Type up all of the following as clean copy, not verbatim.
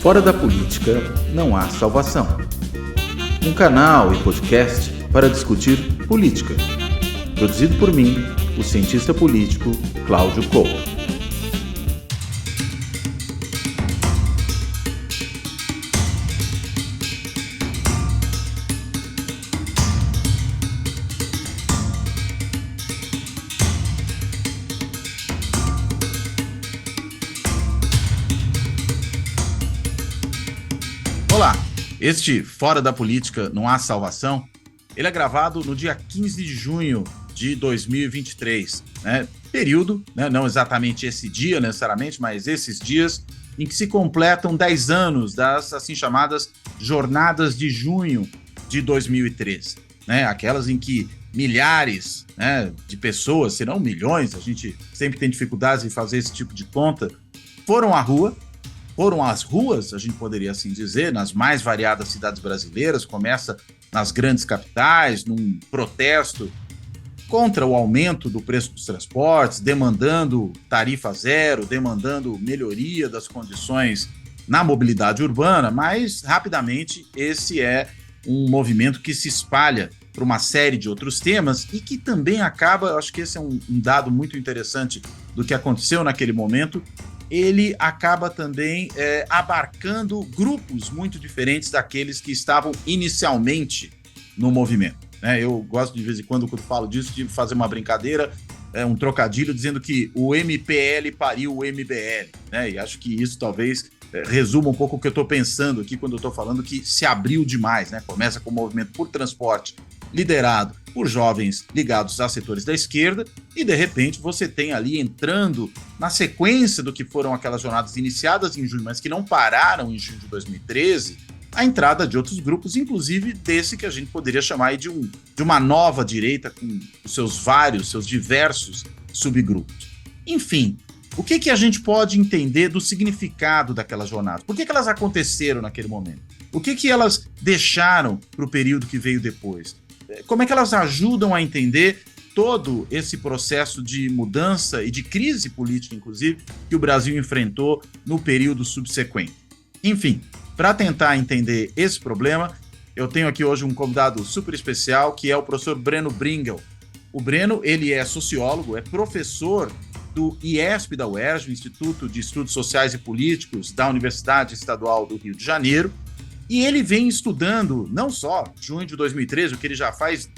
Fora da política não há salvação. Um canal e podcast para discutir política. Produzido por mim, o cientista político Cláudio Couto. Olá, este Fora da Política Não Há Salvação, ele é gravado no dia 15 de junho de 2023, período, não exatamente esse dia necessariamente, mas esses dias em que se completam 10 anos das assim chamadas Jornadas de Junho de 2013, aquelas em que milhares de pessoas, se não milhões, a gente sempre tem dificuldades em fazer esse tipo de conta, foram às ruas, a gente poderia assim dizer, nas mais variadas cidades brasileiras, começa nas grandes capitais, num protesto contra o aumento do preço dos transportes, demandando tarifa zero, demandando melhoria das condições na mobilidade urbana, mas rapidamente esse é um movimento que se espalha para uma série de outros temas e que também acaba, acho que esse é um dado muito interessante do que aconteceu naquele momento, ele acaba também abarcando grupos muito diferentes daqueles que estavam inicialmente no movimento. Eu gosto de vez em quando falo disso, de fazer uma brincadeira, um trocadilho, dizendo que o MPL pariu o MBL, e acho que isso talvez resuma um pouco o que eu estou pensando aqui quando eu estou falando que se abriu demais, Começa com o movimento por transporte liderado por jovens ligados a setores da esquerda e, de repente, você tem ali entrando na sequência do que foram aquelas jornadas iniciadas em junho, mas que não pararam em junho de 2013, a entrada de outros grupos, inclusive desse que a gente poderia chamar aí de uma nova direita com os seus diversos subgrupos. Enfim, o que a gente pode entender do significado daquelas jornadas? Por que elas aconteceram naquele momento? O que elas deixaram para o período que veio depois? Como é que elas ajudam a entender todo esse processo de mudança e de crise política, inclusive, que o Brasil enfrentou no período subsequente? Enfim, para tentar entender esse problema, eu tenho aqui hoje um convidado super especial, que é o professor Breno Bringel. O Breno, ele é sociólogo, é professor do IESP da UERJ, o Instituto de Estudos Sociais e Políticos da Universidade Estadual do Rio de Janeiro, e ele vem estudando, não só junho de 2013, o que ele já faz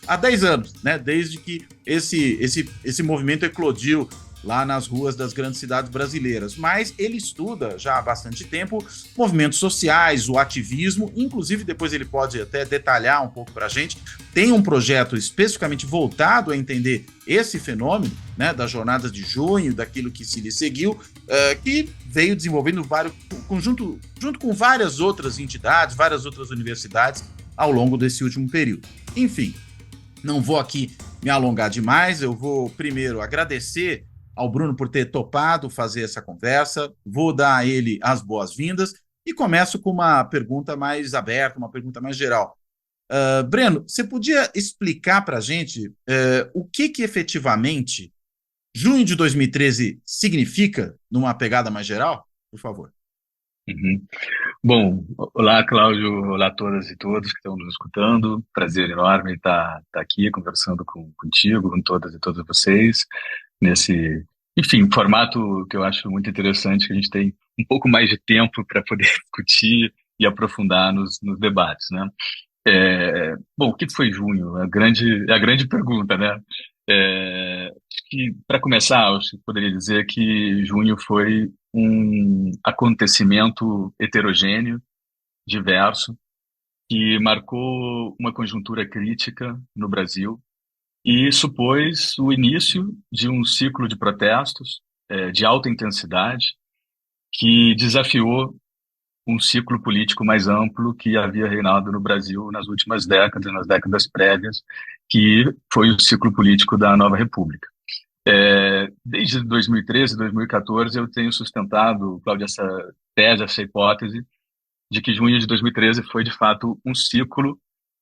há 10 anos, desde que esse movimento eclodiu lá nas ruas das grandes cidades brasileiras, mas ele estuda já há bastante tempo movimentos sociais, o ativismo, inclusive depois ele pode até detalhar um pouco para a gente, tem um projeto especificamente voltado a entender esse fenômeno, das jornadas de junho, daquilo que se lhe seguiu, que veio desenvolvendo junto com várias outras entidades, várias outras universidades ao longo desse último período. Enfim, não vou aqui me alongar demais, eu vou primeiro agradecer ao Bruno por ter topado fazer essa conversa, vou dar a ele as boas-vindas e começo com uma pergunta mais aberta, uma pergunta mais geral. Breno, você podia explicar para a gente o que efetivamente junho de 2013 significa numa pegada mais geral? Por favor. Uhum. Bom, olá, Cláudio, olá a todas e todos que estão nos escutando. Prazer enorme estar aqui conversando contigo, com todas e todos vocês, nesse, formato que eu acho muito interessante, que a gente tem um pouco mais de tempo para poder discutir e aprofundar nos debates, Bom, o que foi junho? É a grande pergunta, Para começar, eu acho que poderia dizer que junho foi um acontecimento heterogêneo, diverso, que marcou uma conjuntura crítica no Brasil e supôs o início de um ciclo de protestos de alta intensidade que desafiou um ciclo político mais amplo que havia reinado no Brasil nas últimas décadas, nas décadas prévias, que foi o ciclo político da Nova República. Desde 2013, 2014, eu tenho sustentado, Cláudio, essa tese, essa hipótese, de que junho de 2013 foi, de fato, um ciclo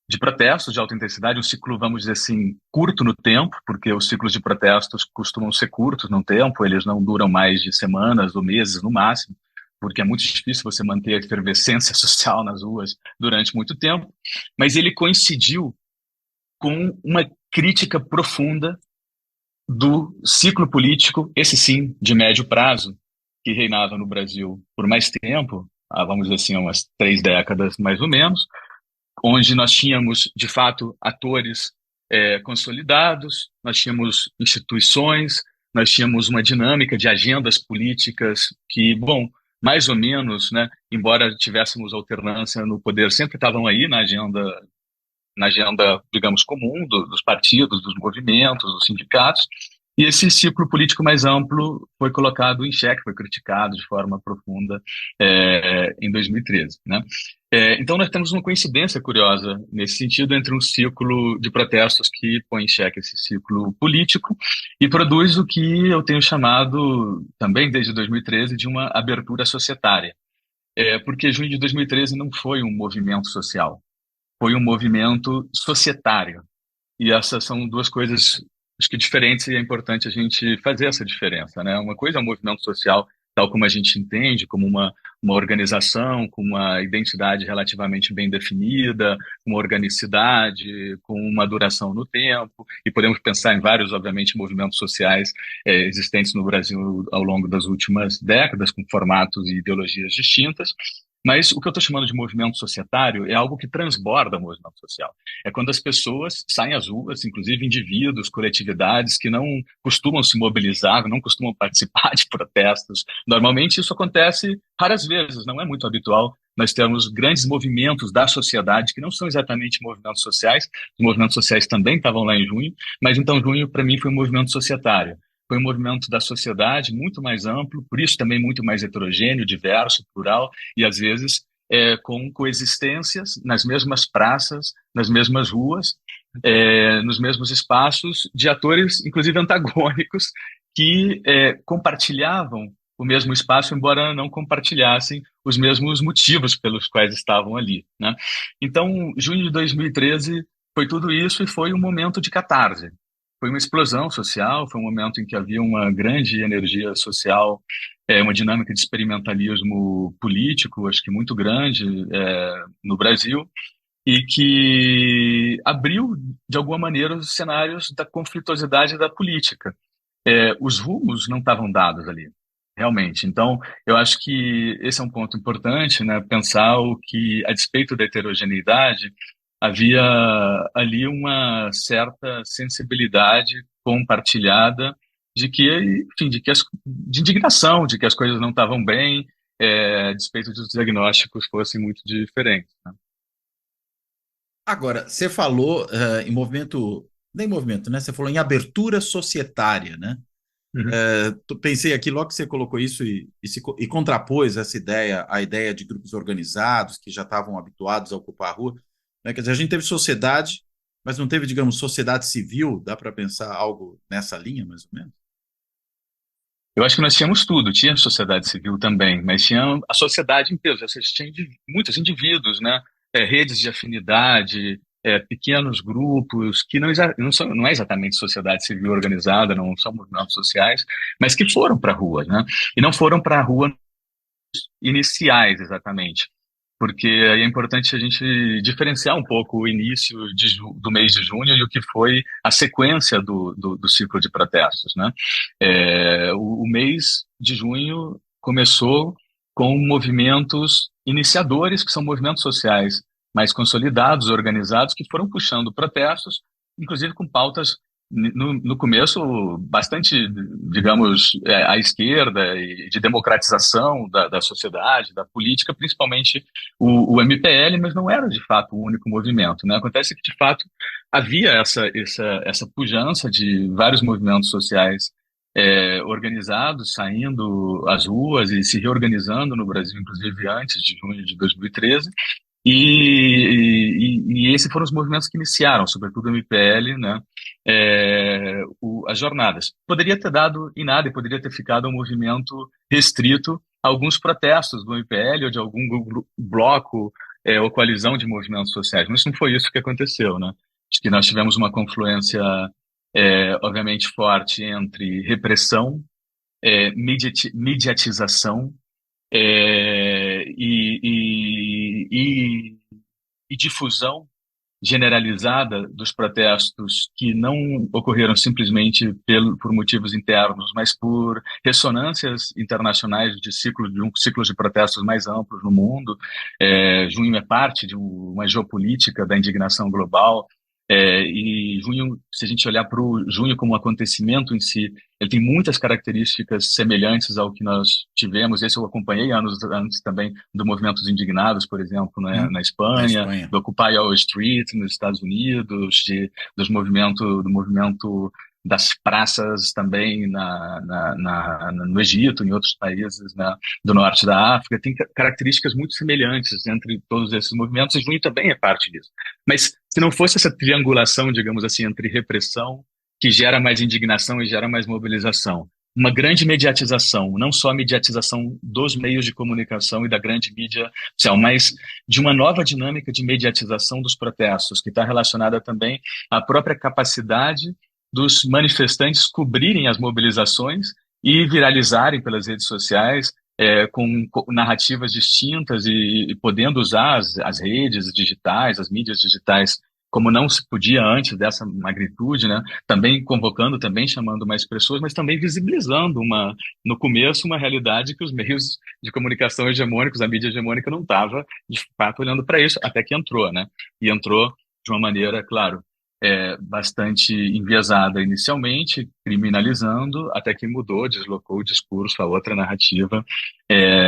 de protestos de alta intensidade, um ciclo, vamos dizer assim, curto no tempo, porque os ciclos de protestos costumam ser curtos no tempo, eles não duram mais de semanas ou meses no máximo, porque é muito difícil você manter a efervescência social nas ruas durante muito tempo, mas ele coincidiu com uma crítica profunda do ciclo político, esse sim, de médio prazo, que reinava no Brasil por mais tempo, vamos dizer assim, umas 3 décadas mais ou menos, onde nós tínhamos, de fato, atores consolidados, nós tínhamos instituições, nós tínhamos uma dinâmica de agendas políticas que, bom, mais ou menos, né, embora tivéssemos alternância no poder, sempre estavam aí na agenda, digamos, comum dos partidos, dos movimentos, dos sindicatos, e esse ciclo político mais amplo foi colocado em xeque, foi criticado de forma profunda em 2013, né? Então, nós temos uma coincidência curiosa nesse sentido entre um ciclo de protestos que põe em xeque esse ciclo político e produz o que eu tenho chamado, também desde 2013, de uma abertura societária. Porque junho de 2013 não foi um movimento social, foi um movimento societário. E essas são duas coisas, acho que diferentes, e é importante a gente fazer essa diferença, né? Uma coisa é um movimento social, tal como a gente entende, como uma organização, com uma identidade relativamente bem definida, uma organicidade, com uma duração no tempo, e podemos pensar em vários, obviamente, movimentos sociais existentes no Brasil ao longo das últimas décadas, com formatos e ideologias distintas. Mas o que eu estou chamando de movimento societário é algo que transborda o movimento social. É quando as pessoas saem às ruas, inclusive indivíduos, coletividades que não costumam se mobilizar, não costumam participar de protestos. Normalmente isso acontece raras vezes, não é muito habitual. Nós temos grandes movimentos da sociedade que não são exatamente movimentos sociais. Os movimentos sociais também estavam lá em junho, mas então junho para mim foi um movimento societário. Foi um movimento da sociedade muito mais amplo, por isso também muito mais heterogêneo, diverso, plural, e às vezes com coexistências nas mesmas praças, nas mesmas ruas, nos mesmos espaços, de atores, inclusive antagônicos, que compartilhavam o mesmo espaço, embora não compartilhassem os mesmos motivos pelos quais estavam ali, né? Então, junho de 2013 foi tudo isso e foi um momento de catarse. Foi uma explosão social, foi um momento em que havia uma grande energia social, uma dinâmica de experimentalismo político, acho que muito grande, no Brasil, e que abriu, de alguma maneira, os cenários da conflituosidade da política. Os rumos não estavam dados ali, realmente. Então, eu acho que esse é um ponto importante, né? Pensar o que, a despeito da heterogeneidade, havia ali uma certa sensibilidade compartilhada de que, enfim, de indignação, de que as coisas não estavam bem, a despeito dos diagnósticos fossem muito diferentes, né? Agora, você falou em movimento, nem movimento, né? Você falou em abertura societária, né? Uhum. Pensei aqui, logo que você colocou isso e contrapôs essa ideia, a ideia de grupos organizados que já estavam habituados a ocupar a rua, né? Quer dizer, a gente teve sociedade, mas não teve, digamos, sociedade civil. Dá para pensar algo nessa linha, mais ou menos? Eu acho que nós tínhamos tudo, tinha sociedade civil também, mas tinha a sociedade em peso, ou seja, tinha muitos indivíduos, né? Redes de afinidade, pequenos grupos, que não é exatamente sociedade civil organizada, não são movimentos sociais, mas que foram para a rua, né? E não foram para a rua iniciais, exatamente. Porque aí é importante a gente diferenciar um pouco o início do mês de junho e o que foi a sequência do ciclo de protestos, né? O mês de junho começou com movimentos iniciadores, que são movimentos sociais mais consolidados, organizados, que foram puxando protestos, inclusive com pautas no começo, bastante, digamos, à esquerda e de democratização da sociedade, da política, principalmente o MPL, mas não era de fato o único movimento, né? Acontece que, de fato, havia essa pujança de vários movimentos sociais organizados, saindo às ruas e se reorganizando no Brasil, inclusive antes de junho de 2013. E esses foram os movimentos que iniciaram, sobretudo o MPL, né, as jornadas. Poderia ter dado em nada e poderia ter ficado um movimento restrito a alguns protestos do MPL ou de algum bloco ou coalizão de movimentos sociais, mas não foi isso que aconteceu, né? Acho que nós tivemos uma confluência, obviamente, forte entre repressão, mediatização E difusão generalizada dos protestos que não ocorreram simplesmente por motivos internos, mas por ressonâncias internacionais de um ciclo de protestos mais amplos no mundo. Junho é parte de uma geopolítica da indignação global. E junho, se a gente olhar para o junho como um acontecimento em si, ele tem muitas características semelhantes ao que nós tivemos. Esse eu acompanhei anos antes também do movimento dos indignados, por exemplo, né, na Na Espanha, Espanha. do Occupy Wall Street nos Estados Unidos, do movimento das praças também no Egito, em outros países, né, do norte da África. Tem características muito semelhantes entre todos esses movimentos, e junho também é parte disso. Mas se não fosse essa triangulação, digamos assim, entre repressão, que gera mais indignação e gera mais mobilização, uma grande mediatização, não só a mediatização dos meios de comunicação e da grande mídia social, mas de uma nova dinâmica de mediatização dos protestos, que está relacionada também à própria capacidade dos manifestantes cobrirem as mobilizações e viralizarem pelas redes sociais, com narrativas distintas e podendo usar as redes digitais, as mídias digitais, como não se podia antes dessa magnitude, né? Também convocando, também chamando mais pessoas, mas também visibilizando no começo, uma realidade que os meios de comunicação hegemônicos, a mídia hegemônica não estava, de fato, olhando para isso, até que entrou, né? E entrou de uma maneira, claro, bastante enviesada inicialmente, criminalizando, até que mudou, deslocou o discurso a outra narrativa,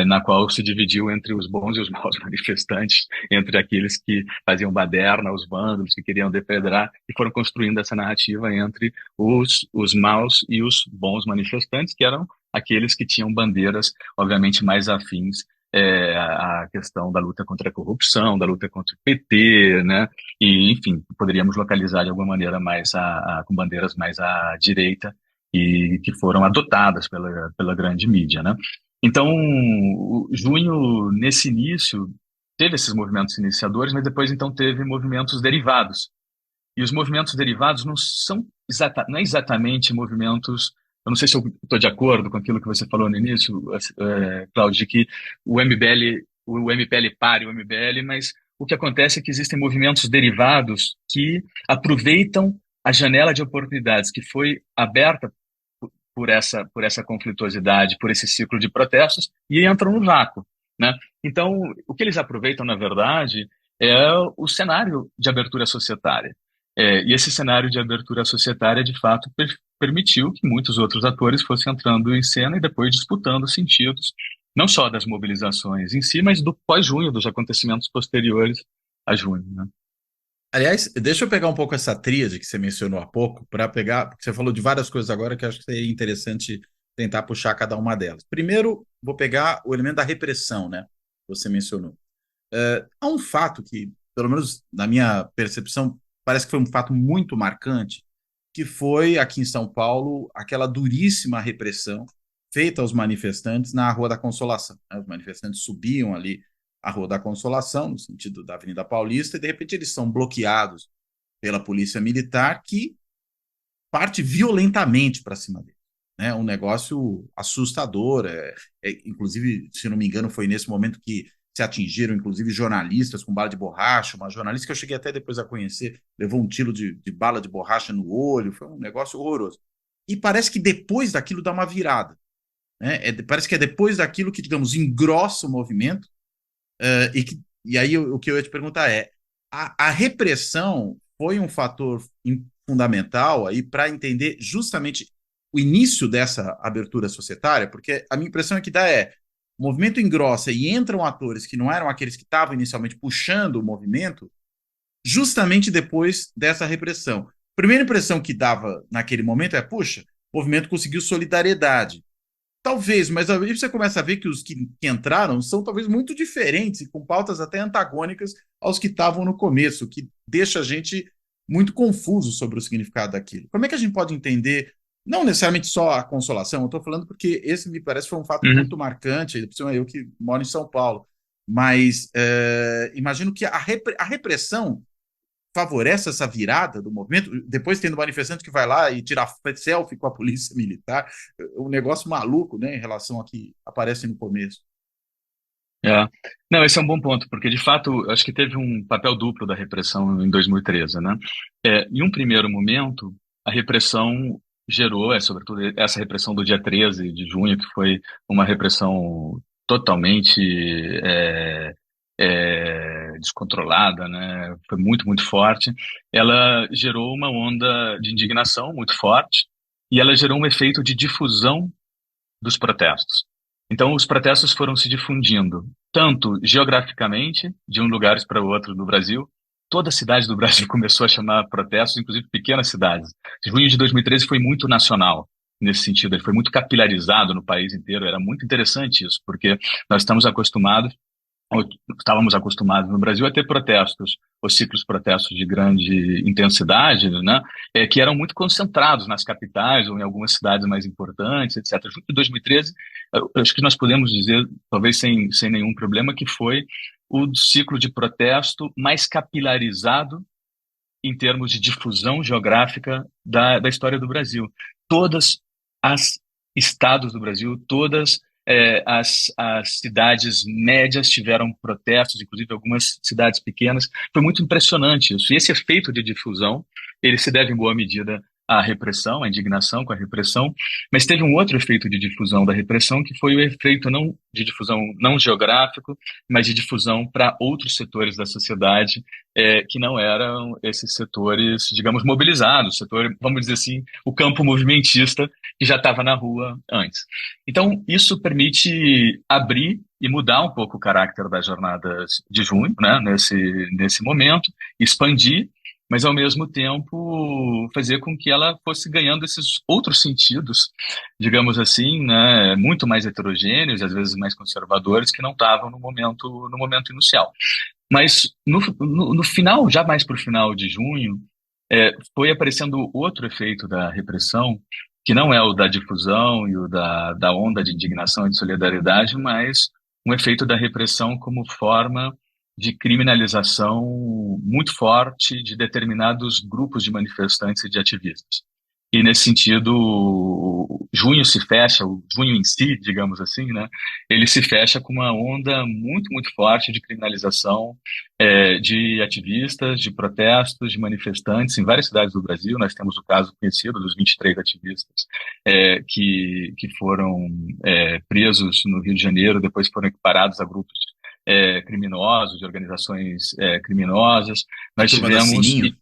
na qual se dividiu entre os bons e os maus manifestantes, entre aqueles que faziam baderna, os vândalos que queriam depredar, e foram construindo essa narrativa entre os maus e os bons manifestantes, que eram aqueles que tinham bandeiras, obviamente, mais afins à questão da luta contra a corrupção, da luta contra o PT, né? E, enfim, poderíamos localizar de alguma maneira mais com bandeiras mais à direita e que foram adotadas pela grande mídia, né? Então, o junho, nesse início, teve esses movimentos iniciadores, mas depois, então, teve movimentos derivados. E os movimentos derivados não são não é exatamente movimentos. Eu não sei se eu estou de acordo com aquilo que você falou no início, Cláudio, de que o MPL pare o MBL, mas o que acontece é que existem movimentos derivados que aproveitam a janela de oportunidades que foi aberta por essa conflituosidade, por esse ciclo de protestos, e entram no vácuo, né? Então, o que eles aproveitam, na verdade, é o cenário de abertura societária. E esse cenário de abertura societária, de fato, permitiu que muitos outros atores fossem entrando em cena e depois disputando sentidos, não só das mobilizações em si, mas do pós-junho, dos acontecimentos posteriores a junho, né? Aliás, deixa eu pegar um pouco essa tríade que você mencionou há pouco, para pegar, porque você falou de várias coisas agora que eu acho que seria interessante tentar puxar cada uma delas. Primeiro, vou pegar o elemento da repressão, né? Que você mencionou. Há um fato que, pelo menos na minha percepção, parece que foi um fato muito marcante, que foi aqui em São Paulo aquela duríssima repressão feita aos manifestantes na Rua da Consolação, né? Os manifestantes subiam ali a Rua da Consolação, no sentido da Avenida Paulista, e de repente eles são bloqueados pela polícia militar, que parte violentamente para cima deles. É um negócio assustador. Inclusive, se não me engano, foi nesse momento que se atingiram, inclusive, jornalistas com bala de borracha. Uma jornalista que eu cheguei até depois a conhecer levou um tiro de bala de borracha no olho. Foi um negócio horroroso. E parece que depois daquilo dá uma virada. Né? Parece que é depois daquilo que, digamos, engrossa o movimento. E aí o que eu ia te perguntar é: a repressão foi um fator fundamental aí para entender justamente o início dessa abertura societária? Porque a minha impressão é que o movimento engrossa e entram atores que não eram aqueles que estavam inicialmente puxando o movimento, justamente depois dessa repressão. A primeira impressão que dava naquele momento é: puxa, o movimento conseguiu solidariedade. Talvez, mas aí você começa a ver que os que entraram são talvez muito diferentes e com pautas até antagônicas aos que estavam no começo, o que deixa a gente muito confuso sobre o significado daquilo. Como é que a gente pode entender, não necessariamente só a consolação, eu estou falando porque esse me parece foi um fato Uhum. muito marcante, por eu que moro em São Paulo, mas imagino que a repressão favorece essa virada do movimento, depois tendo manifestante que vai lá e tira selfie com a polícia militar, um negócio maluco, né, em relação ao que aparece no começo. É. Não, esse é um bom ponto, porque de fato, eu acho que teve um papel duplo da repressão em 2013, né? Em um primeiro momento, a repressão gerou, sobretudo essa repressão do dia 13 de junho, que foi uma repressão totalmente descontrolada, né? Foi muito, muito forte. Ela gerou uma onda de indignação muito forte e ela gerou um efeito de difusão dos protestos. Então, os protestos foram se difundindo, tanto geograficamente, de um lugar para o outro do Brasil. Toda cidade do Brasil começou a chamar protestos, inclusive pequenas cidades. Junho de 2013 foi muito nacional nesse sentido, ele foi muito capilarizado no país inteiro. Era muito interessante isso, porque nós estávamos acostumados no Brasil a ter protestos, os ciclos protestos de grande intensidade, né, que eram muito concentrados nas capitais ou em algumas cidades mais importantes, etc. Em 2013, eu acho que nós podemos dizer, talvez sem nenhum problema, que foi o ciclo de protesto mais capilarizado em termos de difusão geográfica da história do Brasil. Todas as estados do Brasil, todas as cidades médias tiveram protestos, inclusive algumas cidades pequenas. Foi muito impressionante isso. E esse efeito de difusão, ele se deve em boa medida à repressão, à indignação com a repressão, mas teve um outro efeito de difusão da repressão, que foi o efeito não de difusão não geográfico, mas de difusão para outros setores da sociedade, que não eram esses setores, digamos, mobilizados, setor, vamos dizer assim, o campo movimentista que já estava na rua antes. Então, isso permite abrir e mudar um pouco o caráter das jornadas de junho, né, nesse momento, expandir, mas ao mesmo tempo fazer com que ela fosse ganhando esses outros sentidos, digamos assim, né, muito mais heterogêneos, às vezes mais conservadores, que não estavam no momento inicial. Mas no final, já mais para o final de junho, foi aparecendo outro efeito da repressão, que não é o da difusão e o da onda de indignação e de solidariedade, mas um efeito da repressão como forma de criminalização muito forte de determinados grupos de manifestantes e de ativistas. E nesse sentido, junho se fecha, o junho em si, digamos assim, né? Ele se fecha com uma onda muito, muito forte de criminalização de ativistas, de protestos, de manifestantes em várias cidades do Brasil. Nós temos o caso conhecido dos 23 ativistas que foram presos no Rio de Janeiro, depois foram equiparados a grupos criminosos, de organizações criminosas. A Nós turma da tivemos Sininho.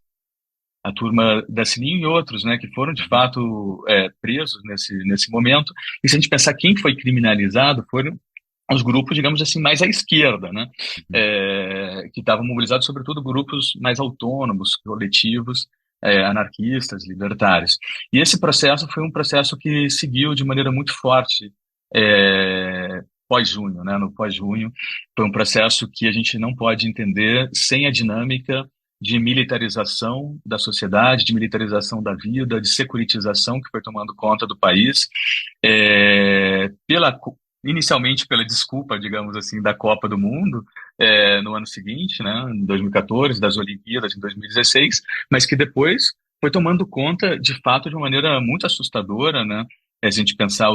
a turma da Sininho e outros, né, que foram de fato presos nesse momento. E se a gente pensar quem foi criminalizado, foram os grupos, digamos assim, mais à esquerda, né, que estavam mobilizados, sobretudo grupos mais autônomos, coletivos, anarquistas, libertários. E esse processo foi um processo que seguiu de maneira muito forte pós-junho, né, no pós-junho. Foi um processo que a gente não pode entender sem a dinâmica de militarização da sociedade, de militarização da vida, de securitização que foi tomando conta do país, inicialmente pela desculpa, digamos assim, da Copa do Mundo no ano seguinte, né, em 2014, das Olimpíadas em 2016, mas que depois foi tomando conta, de fato, de uma maneira muito assustadora, né? A gente pensar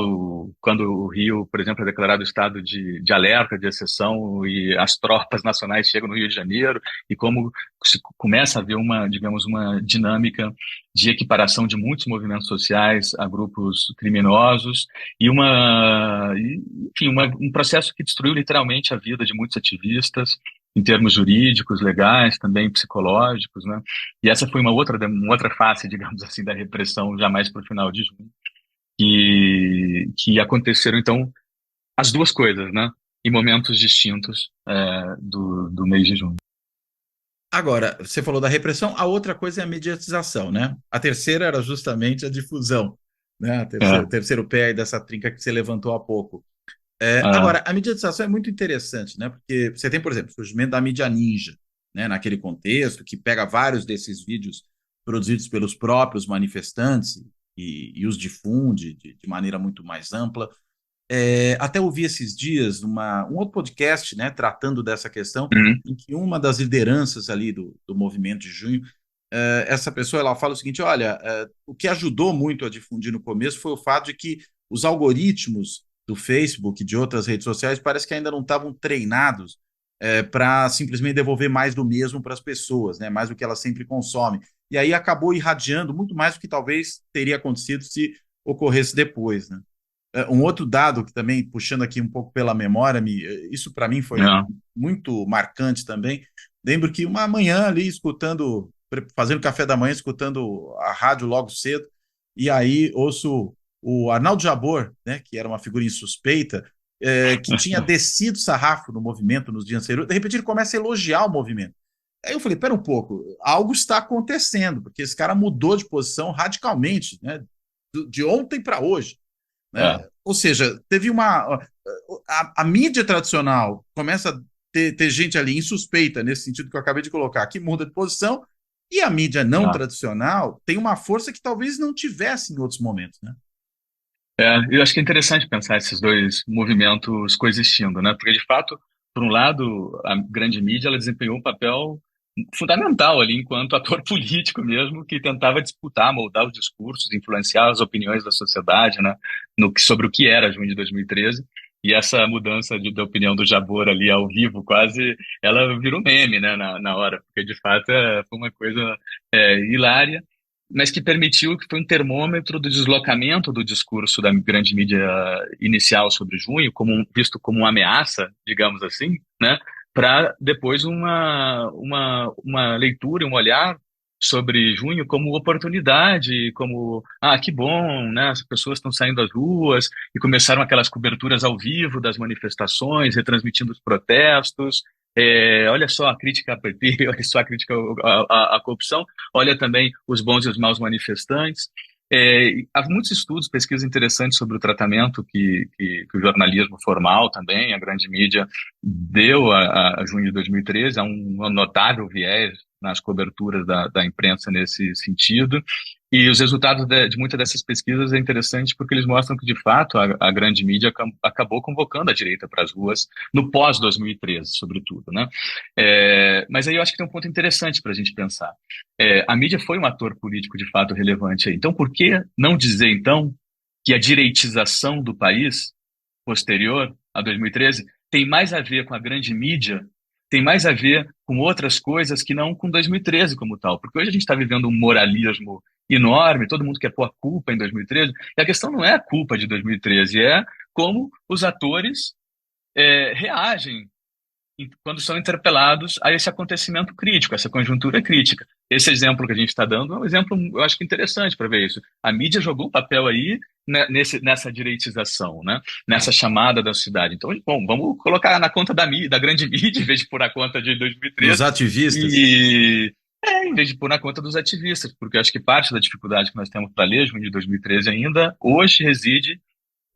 quando o Rio, por exemplo, é declarado estado de alerta, de exceção, e as tropas nacionais chegam no Rio de Janeiro, e como se começa a haver digamos, uma dinâmica de equiparação de muitos movimentos sociais a grupos criminosos, enfim, um processo que destruiu literalmente a vida de muitos ativistas, em termos jurídicos, legais, também psicológicos, né? E essa foi uma outra face, digamos assim, da repressão, já mais para o final de junho, que aconteceram, então, as duas coisas, né? Em momentos distintos do mês de junho. Agora, você falou da repressão, a outra coisa é a mediatização, né? A terceira era justamente a difusão, né? É, O terceiro pé aí dessa trinca que você levantou há pouco. é, Agora, a mediatização é muito interessante, né? Porque você tem, por exemplo, o surgimento da mídia ninja, né? Naquele contexto, que pega vários desses vídeos produzidos pelos próprios manifestantes e os difunde de maneira muito mais ampla. Até ouvi esses dias um outro podcast, né, tratando dessa questão, uhum, em que uma das lideranças ali do movimento de junho, essa pessoa ela fala o seguinte: olha, o que ajudou muito a difundir no começo foi o fato de que os algoritmos do Facebook, de outras redes sociais, parece que ainda não estavam treinados para simplesmente devolver mais do mesmo para as pessoas, né? Mais do que elas sempre consomem. E aí acabou irradiando muito mais do que talvez teria acontecido se ocorresse depois, né? Um outro dado que também, puxando aqui um pouco pela memória, isso para mim foi É. muito marcante também. Lembro que uma manhã ali, escutando, fazendo café da manhã, escutando a rádio logo cedo, e aí ouço o Arnaldo Jabor, né, que era uma figura insuspeita, que tinha descido sarrafo no movimento nos dias anteriores, de repente ele começa a elogiar o movimento. Aí eu falei, pera um pouco, algo está acontecendo, porque esse cara mudou de posição radicalmente, né, de ontem para hoje, né? É. Ou seja, teve uma. A mídia tradicional começa a ter gente ali insuspeita, nesse sentido que eu acabei de colocar, que muda de posição, e a mídia não É. tradicional tem uma força que talvez não tivesse em outros momentos, né? Eu acho que é interessante pensar esses dois movimentos coexistindo, né? Porque, de fato, por um lado, a grande mídia ela desempenhou um papel fundamental ali enquanto ator político mesmo, que tentava disputar, moldar os discursos, influenciar as opiniões da sociedade, né? Sobre o que era junho de 2013. E essa mudança de opinião do Jabor ali ao vivo, quase, ela virou meme, né, na hora, porque de fato foi uma coisa hilária, mas que permitiu, que foi um termômetro do deslocamento do discurso da grande mídia inicial sobre junho, visto como uma ameaça, digamos assim, né, para depois uma leitura, um olhar sobre junho como oportunidade, como, que bom, né, as pessoas estão saindo às ruas, e começaram aquelas coberturas ao vivo das manifestações, retransmitindo os protestos. Olha só a crítica à PT, olha só a crítica à corrupção, olha também os bons e os maus manifestantes. Há muitos estudos, pesquisas interessantes sobre o tratamento que o jornalismo formal também, a grande mídia, deu a junho de 2013. Há um notável viés nas coberturas da imprensa nesse sentido. E os resultados de muitas dessas pesquisas é interessante porque eles mostram que, de fato, a grande mídia acabou convocando a direita para as ruas no pós-2013, sobretudo, né? Mas aí eu acho que tem um ponto interessante para a gente pensar. A mídia foi um ator político de fato relevante aí. Então, por que não dizer, então, que a direitização do país, posterior a 2013, tem mais a ver com a grande mídia, tem mais a ver com outras coisas que não com 2013 como tal? Porque hoje a gente está vivendo um moralismo enorme, todo mundo quer pôr a culpa em 2013, e a questão não é a culpa de 2013, é como os atores reagem quando são interpelados a esse acontecimento crítico, essa conjuntura crítica. Esse exemplo que a gente está dando é um exemplo, eu acho que interessante para ver isso. A mídia jogou um papel aí nessa direitização, né? Nessa chamada da sociedade. Então, bom, vamos colocar na conta da grande mídia, em vez de pôr na conta de Dos 2013, ativistas. e em vez de pôr na conta dos ativistas, porque eu acho que parte da dificuldade que nós temos para ler junho de 2013 ainda, hoje reside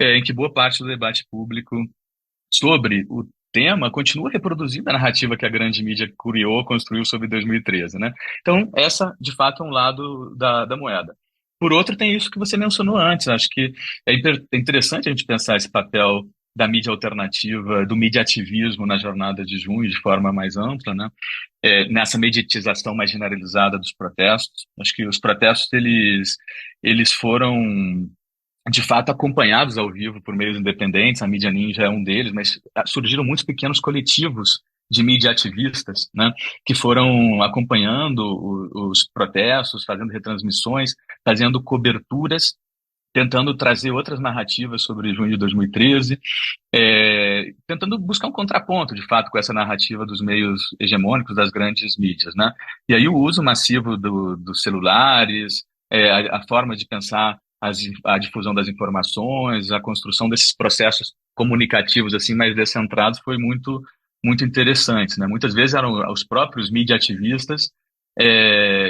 em que boa parte do debate público sobre o tema continua reproduzindo a narrativa que a grande mídia criou, construiu sobre 2013, né? Então, essa, de fato, é um lado da moeda. Por outro, tem isso que você mencionou antes. Acho que é interessante a gente pensar esse papel da mídia alternativa, do mediativismo na jornada de junho, de forma mais ampla, né? Nessa mediatização mais generalizada dos protestos. Acho que os protestos, eles foram de fato acompanhados ao vivo por meios independentes, a Mídia Ninja é um deles, mas surgiram muitos pequenos coletivos de mídia ativistas, né, que foram acompanhando os protestos, fazendo retransmissões, fazendo coberturas, tentando trazer outras narrativas sobre junho de 2013, tentando buscar um contraponto, de fato, com essa narrativa dos meios hegemônicos das grandes mídias, né? E aí o uso massivo dos celulares, a forma de pensar a difusão das informações, a construção desses processos comunicativos assim mais descentrados foi muito interessante, né? Muitas vezes eram os próprios mídia ativistas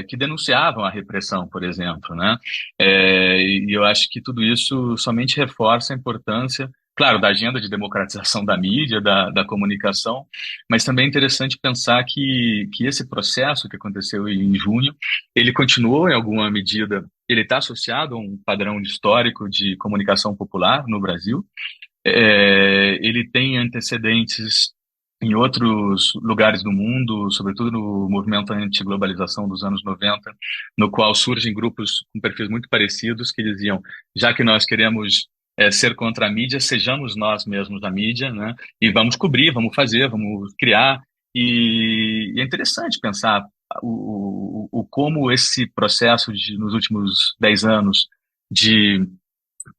que denunciavam a repressão, por exemplo, né? E eu acho que tudo isso somente reforça a importância, claro, da agenda de democratização da mídia, da comunicação, mas também é interessante pensar que esse processo que aconteceu em junho, ele continuou em alguma medida, ele está associado a um padrão histórico de comunicação popular no Brasil. Ele tem antecedentes em outros lugares do mundo, sobretudo no movimento anti-globalização dos anos 90, no qual surgem grupos com perfis muito parecidos que diziam, já que nós queremos ser contra a mídia, sejamos nós mesmos a mídia, né? E vamos cobrir, vamos fazer, vamos criar. E é interessante pensar o como esse processo nos últimos 10 anos de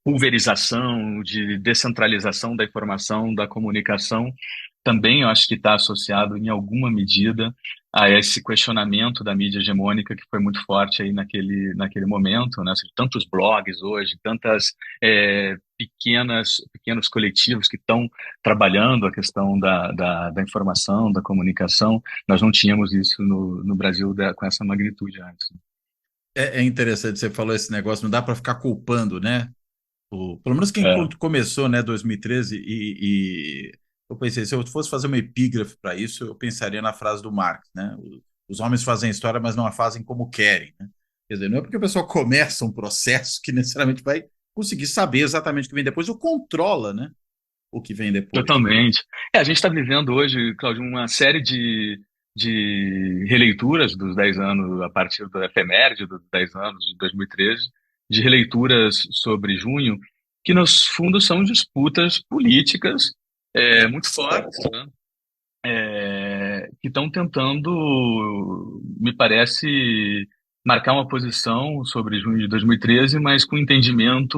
pulverização, de descentralização da informação, da comunicação, também eu acho que está associado em alguma medida a esse questionamento da mídia hegemônica que foi muito forte aí naquele momento, né? Ou seja, tantos blogs hoje, tantas pequenos coletivos que estão trabalhando a questão da informação, da comunicação. Nós não tínhamos isso no Brasil com essa magnitude antes. É interessante, você falou esse negócio, não dá para ficar culpando, né? Pelo menos quem É, começou, né, 2013, e eu pensei, se eu fosse fazer uma epígrafe para isso, eu pensaria na frase do Marx, né? Os homens fazem história, mas não a fazem como querem, né? Quer dizer, não é porque o pessoal começa um processo que necessariamente vai conseguir saber exatamente o que vem depois, ou controla, né, o que vem depois. totalmente. A gente está vivendo hoje, Claudio, uma série de releituras dos 10 anos, a partir da efeméride dos 10 anos de 2013, de releituras sobre junho, que, no fundo, são disputas políticas muito fortes, né? Que estão tentando, me parece, marcar uma posição sobre junho de 2013, mas com entendimento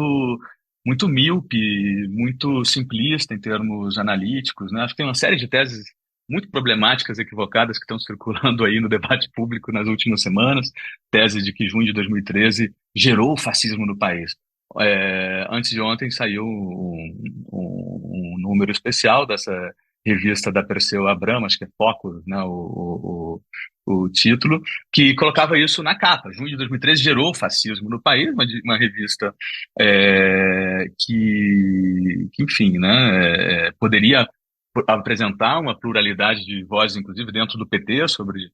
muito míope, muito simplista em termos analíticos, né? Acho que tem uma série de teses muito problemáticas, equivocadas, que estão circulando aí no debate público nas últimas semanas. Tese de que junho de 2013 gerou o fascismo no país. Antes de ontem saiu um número especial dessa revista da Perseu Abramo, acho que é Foco, né, o título, que colocava isso na capa. Junho de 2013 gerou o fascismo no país, uma revista enfim, né, poderia apresentar uma pluralidade de vozes, inclusive dentro do PT, sobre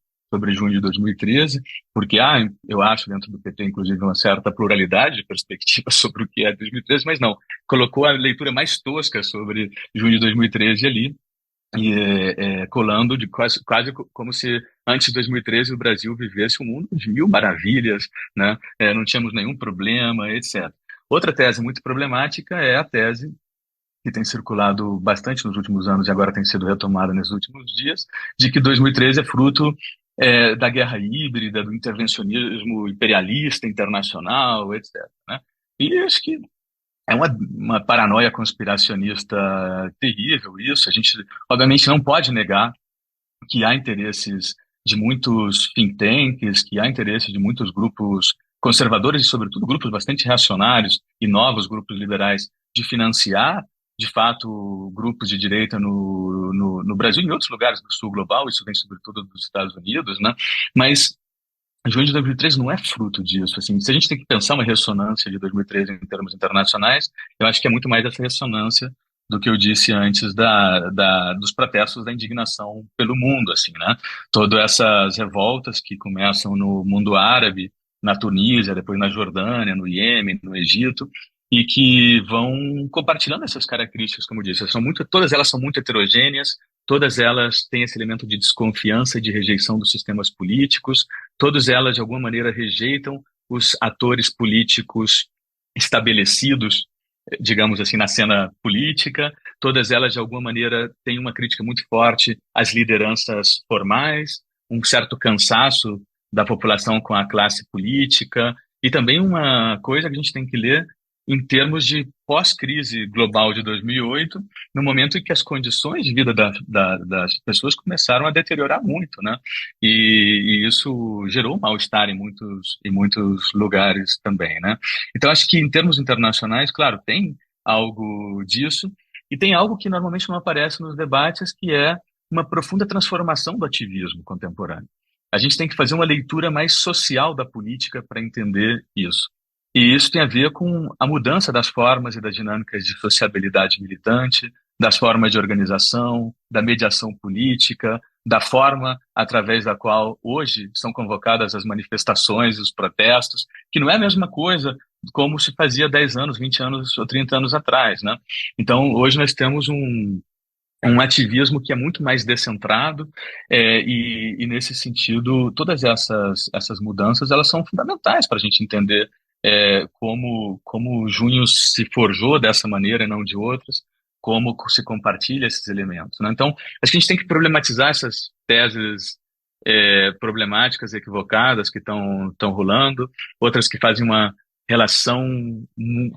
junho de 2013, porque eu acho dentro do PT, inclusive, uma certa pluralidade de perspectivas sobre o que é 2013, mas não, colocou a leitura mais tosca sobre junho de 2013 ali, e colando de quase como se antes de 2013 o Brasil vivesse um mundo de mil maravilhas, né? Não tínhamos nenhum problema, etc. Outra tese muito problemática é a tese que tem circulado bastante nos últimos anos e agora tem sido retomada nesses últimos dias, de que 2013 é fruto da guerra híbrida, do intervencionismo imperialista internacional, etc., né? E acho que é uma paranoia conspiracionista terrível isso. A gente, obviamente, não pode negar que há interesses de muitos think tanks, que há interesses de muitos grupos conservadores e, sobretudo, grupos bastante reacionários e novos grupos liberais de financiar, de fato, grupos de direita no Brasil e em outros lugares do sul global. Isso vem, sobretudo, dos Estados Unidos, né? Mas junho de 2013 não é fruto disso. Assim, se a gente tem que pensar uma ressonância de 2013 em termos internacionais, eu acho que é muito mais essa ressonância do que eu disse antes dos protestos da indignação pelo mundo, assim, né? Todas essas revoltas que começam no mundo árabe, na Tunísia, depois na Jordânia, no Iêmen, no Egito, e que vão compartilhando essas características, como eu disse. Todas elas são muito heterogêneas, todas elas têm esse elemento de desconfiança e de rejeição dos sistemas políticos, todas elas, de alguma maneira, rejeitam os atores políticos estabelecidos, digamos assim, na cena política. Todas elas, de alguma maneira, têm uma crítica muito forte às lideranças formais, um certo cansaço da população com a classe política, e também uma coisa que a gente tem que ler em termos de pós-crise global de 2008, no momento em que as condições de vida das pessoas começaram a deteriorar muito, né? E isso gerou mal-estar em muitos lugares também, né? Então, acho que em termos internacionais, claro, tem algo disso, e tem algo que normalmente não aparece nos debates, que é uma profunda transformação do ativismo contemporâneo. A gente tem que fazer uma leitura mais social da política para entender isso. E isso tem a ver com a mudança das formas e das dinâmicas de sociabilidade militante, das formas de organização, da mediação política, da forma através da qual hoje são convocadas as manifestações, os protestos, que não é a mesma coisa como se fazia 10 anos, 20 anos ou 30 anos atrás, né? Então, hoje nós temos um ativismo que é muito mais descentrado, e nesse sentido, todas essas mudanças, elas são fundamentais para a gente entender como Junho se forjou dessa maneira e não de outras, como se compartilha esses elementos, né? Então, acho que a gente tem que problematizar essas teses problemáticas, equivocadas que estão rolando, outras que fazem uma relação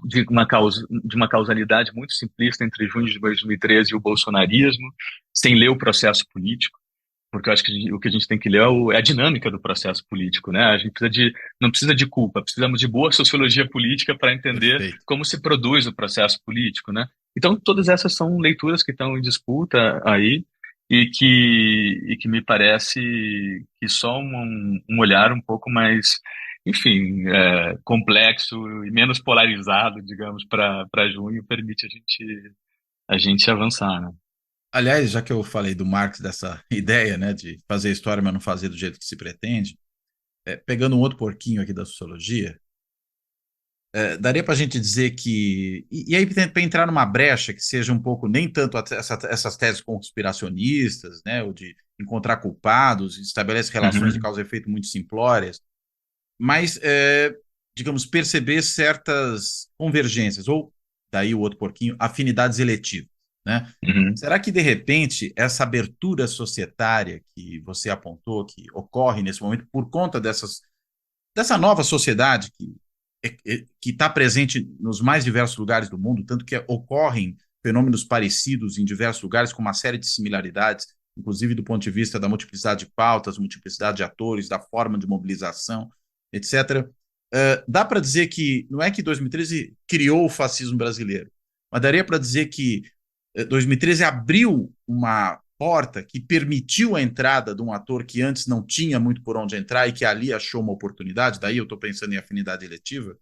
de uma causalidade muito simplista entre junho de 2013 e o bolsonarismo, sem ler o processo político, porque eu acho que o que a gente tem que ler é a dinâmica do processo político, né? A gente não precisa de culpa, precisamos de boa sociologia política para entender Perfeito. como se produz o processo político, né? Então, todas essas são leituras que estão em disputa aí e que me parece que só um olhar um pouco mais, enfim, complexo e menos polarizado, digamos, para junho permite a gente avançar, né? Aliás, já que eu falei do Marx, dessa ideia, né, de fazer história, mas não fazer do jeito que se pretende, pegando um outro porquinho aqui da sociologia, daria para a gente dizer que. E aí, para entrar numa brecha que seja um pouco, nem tanto essas teses conspiracionistas, né, ou de encontrar culpados, estabelece relações de Uhum, causa e efeito muito simplórias, mas, digamos, perceber certas convergências, ou, daí o outro porquinho, afinidades eletivas, né? uhum. Será que, de repente, essa abertura societária que você apontou, que ocorre nesse momento, por conta dessa nova sociedade que está presente nos mais diversos lugares do mundo, tanto que ocorrem fenômenos parecidos em diversos lugares, com uma série de similaridades, inclusive do ponto de vista da multiplicidade de pautas, multiplicidade de atores, da forma de mobilização, etc. Dá para dizer que não é que 2013 criou o fascismo brasileiro, mas daria para dizer que 2013 abriu uma porta que permitiu a entrada de um ator que antes não tinha muito por onde entrar e que ali achou uma oportunidade. Daí eu estou pensando em afinidade eletiva.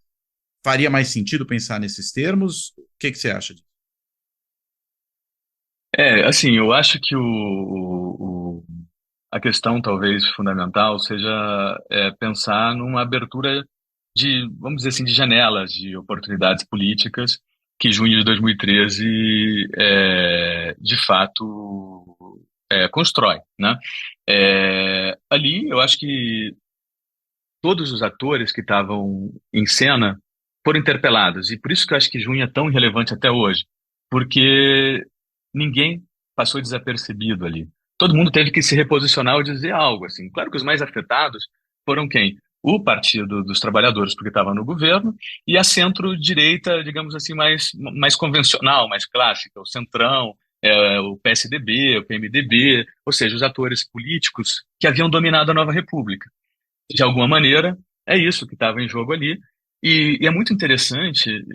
Faria mais sentido pensar nesses termos? O que você acha disso? Assim, eu acho que a questão talvez fundamental seja pensar numa abertura de, vamos dizer assim, de janelas de oportunidades políticas que junho de 2013 de fato constrói, né? Ali, eu acho que todos os atores que estavam em cena foram interpelados, e por isso que eu acho que junho é tão relevante até hoje, porque ninguém passou desapercebido ali. Todo mundo teve que se reposicionar ou dizer algo, assim. Claro que os mais afetados foram quem? O Partido dos Trabalhadores, porque estava no governo, e a centro-direita, digamos assim, mais convencional, mais clássica, o Centrão, o PSDB, o PMDB, ou seja, os atores políticos que haviam dominado a nova República. De alguma maneira, é isso que estava em jogo ali. E é muito interessante,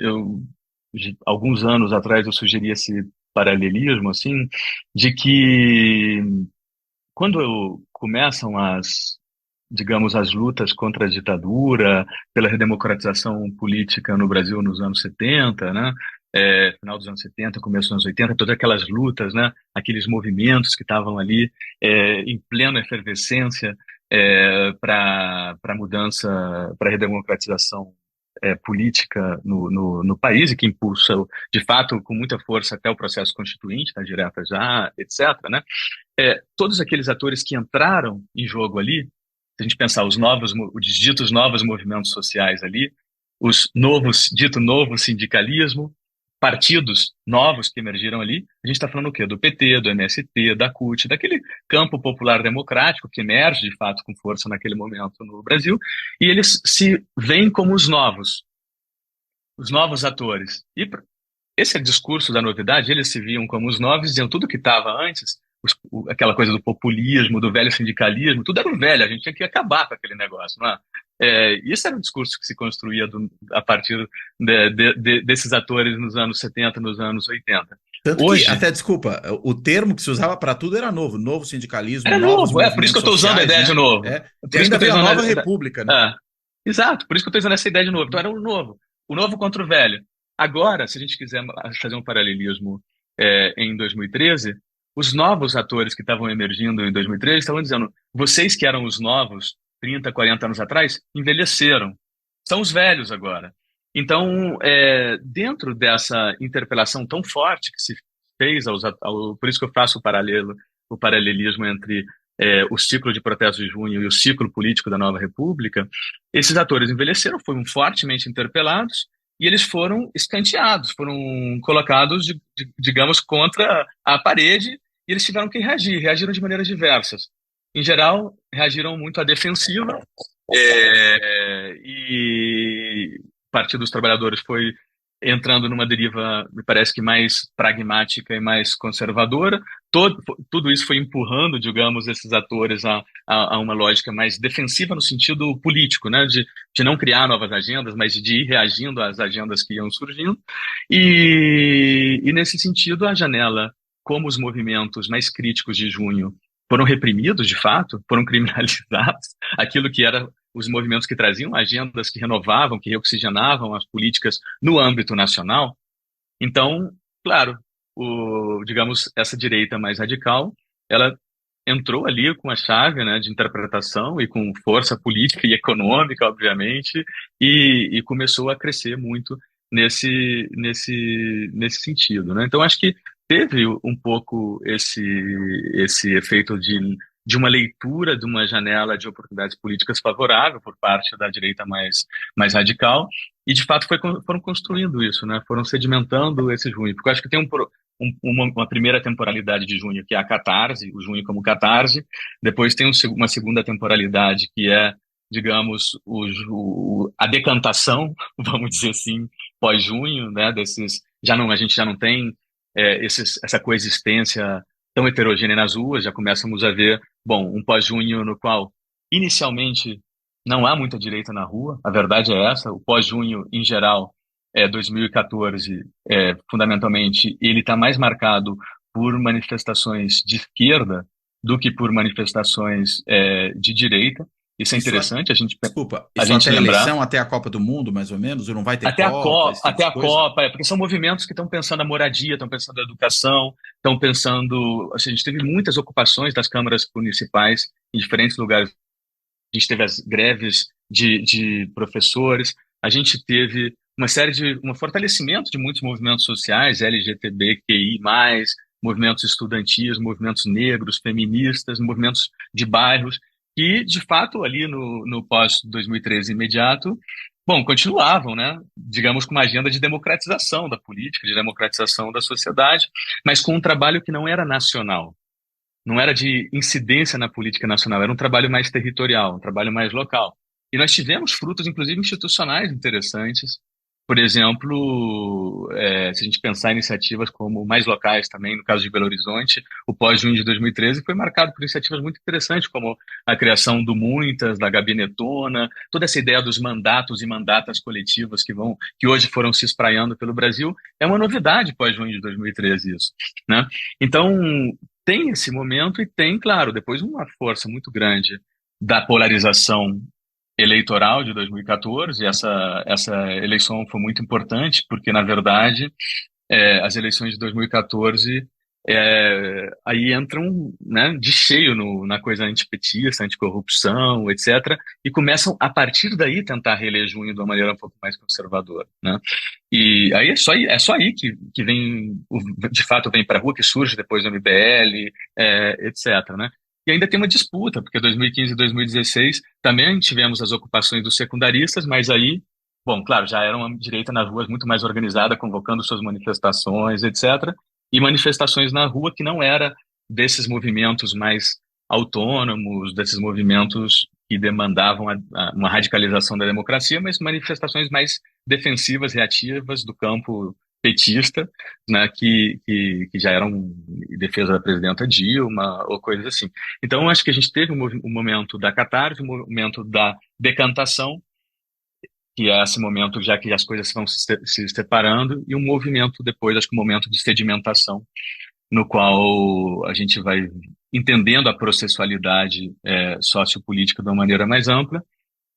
alguns anos atrás eu sugeri esse paralelismo, assim, de que quando começam digamos, as lutas contra a ditadura, pela redemocratização política no Brasil nos anos 70, né? Final dos anos 70, começo dos anos 80, todas aquelas lutas, né? Aqueles movimentos que estavam ali em plena efervescência para mudança, para redemocratização política no país e que impulsa, de fato, com muita força até o processo constituinte, tá, direta já, etc., né? Todos aqueles atores que entraram em jogo ali, se a gente pensar os ditos novos movimentos sociais ali, dito novo sindicalismo, partidos novos que emergiram ali, a gente está falando o quê? Do PT, do MST, da CUT, daquele campo popular democrático que emerge de fato com força naquele momento no Brasil, e eles se veem como os novos atores. Esse discurso da novidade, eles se viam como os novos, diziam tudo que estava antes, aquela coisa do populismo, do velho sindicalismo, tudo era o velho, a gente tinha que acabar com aquele negócio, não é? Isso era um discurso que se construía a partir desses atores nos anos 70, nos anos 80. Tanto que, Hoje, até desculpa, o termo que se usava para tudo era novo, novo sindicalismo, era novos novo, por isso que movimentos eu estou usando a sociais, ideia de né? novo. E Por isso que ainda eu estou veio a usando nova república, né? exato, por isso que eu estou usando essa ideia de novo. Então era o novo contra o velho. Agora, se a gente quiser fazer um paralelismo em 2013, os novos atores que estavam emergindo em 2013 estavam dizendo: vocês que eram os novos 30, 40 anos atrás, envelheceram. São os velhos agora. Então, dentro dessa interpelação tão forte que se fez por isso que eu faço o paralelismo entre o ciclo de protestos de junho e o ciclo político da nova república, esses atores envelheceram, foram fortemente interpelados e eles foram escanteados, foram colocados, digamos, contra a parede e eles tiveram que reagir, reagiram de maneiras diversas. Em geral, reagiram muito à defensiva, e o Partido dos Trabalhadores foi entrando numa deriva, me parece que mais pragmática e mais conservadora. Tudo isso foi empurrando, digamos, esses atores a uma lógica mais defensiva no sentido político, né? De não criar novas agendas, mas de ir reagindo às agendas que iam surgindo. E nesse sentido, a janela, como os movimentos mais críticos de junho foram reprimidos, de fato, foram criminalizados, aquilo que era os movimentos que traziam agendas que renovavam, que reoxigenavam as políticas no âmbito nacional. Então, claro, digamos, essa direita mais radical, ela entrou ali com a chave, né, de interpretação e com força política e econômica, obviamente, e começou a crescer muito nesse sentido, né? Então, acho que teve um pouco esse efeito de uma leitura de uma janela de oportunidades políticas favorável por parte da direita mais radical, e de fato foram construindo isso, né? Foram sedimentando esse junho, porque eu acho que tem uma primeira temporalidade de junho, que é a catarse, o junho como catarse, depois tem uma segunda temporalidade, que é, digamos, a decantação, vamos dizer assim, pós-junho, né? A gente já não tem essa coexistência tão heterogênea nas ruas, já começamos a ver, bom, um pós-junho no qual, inicialmente, não há muita direita na rua, a verdade é essa, o pós-junho, em geral, 2014, fundamentalmente, ele está mais marcado por manifestações de esquerda do que por manifestações de direita. Isso é Isso, interessante, desculpa, a isso gente até a lembrar. eleição, até a Copa do Mundo, mais ou menos? Ou não vai ter Até a Copa, Copa, esse tipo até de a coisa? Copa, porque são movimentos que estão pensando a moradia, estão pensando a educação, estão pensando. Assim, a gente teve muitas ocupações das câmaras municipais em diferentes lugares. A gente teve as greves de professores, a gente teve um fortalecimento de muitos movimentos sociais, LGBTQI+, movimentos estudantis, movimentos negros, feministas, movimentos de bairros, que, de fato, ali no pós-2013 imediato, bom, continuavam, né? Digamos, com uma agenda de democratização da política, de democratização da sociedade, mas com um trabalho que não era nacional, não era de incidência na política nacional, era um trabalho mais territorial, um trabalho mais local. E nós tivemos frutos, inclusive, institucionais interessantes. Por exemplo, se a gente pensar em iniciativas como mais locais também, no caso de Belo Horizonte, o pós-junho de 2013 foi marcado por iniciativas muito interessantes, como a criação do Muitas, da Gabinetona, toda essa ideia dos mandatos e mandatas coletivas que hoje foram se espraiando pelo Brasil, é uma novidade pós-junho de 2013 isso, né? Então, tem esse momento e tem, claro, depois uma força muito grande da polarização eleitoral de 2014. Essa eleição foi muito importante, porque, na verdade, as eleições de 2014 aí entram, né, de cheio na coisa antipetista, anticorrupção, etc., e começam, a partir daí, tentar reeleger Junho de uma maneira um pouco mais conservadora, né? E aí é só aí que vem, de fato, vem para a rua, que surge depois do MBL, etc., né? E ainda tem uma disputa, porque 2015 e 2016 também tivemos as ocupações dos secundaristas, mas aí, bom, claro, já era uma direita nas ruas muito mais organizada, convocando suas manifestações, etc., e manifestações na rua que não era desses movimentos mais autônomos, desses movimentos que demandavam uma radicalização da democracia, mas manifestações mais defensivas, reativas do campo petista, né, que já eram em defesa da presidenta Dilma ou coisas assim. Então, acho que a gente teve um momento da catarse, um momento da decantação, que é esse momento já que as coisas vão se separando, e um movimento depois, acho que um momento de sedimentação, no qual a gente vai entendendo a processualidade sociopolítica de uma maneira mais ampla.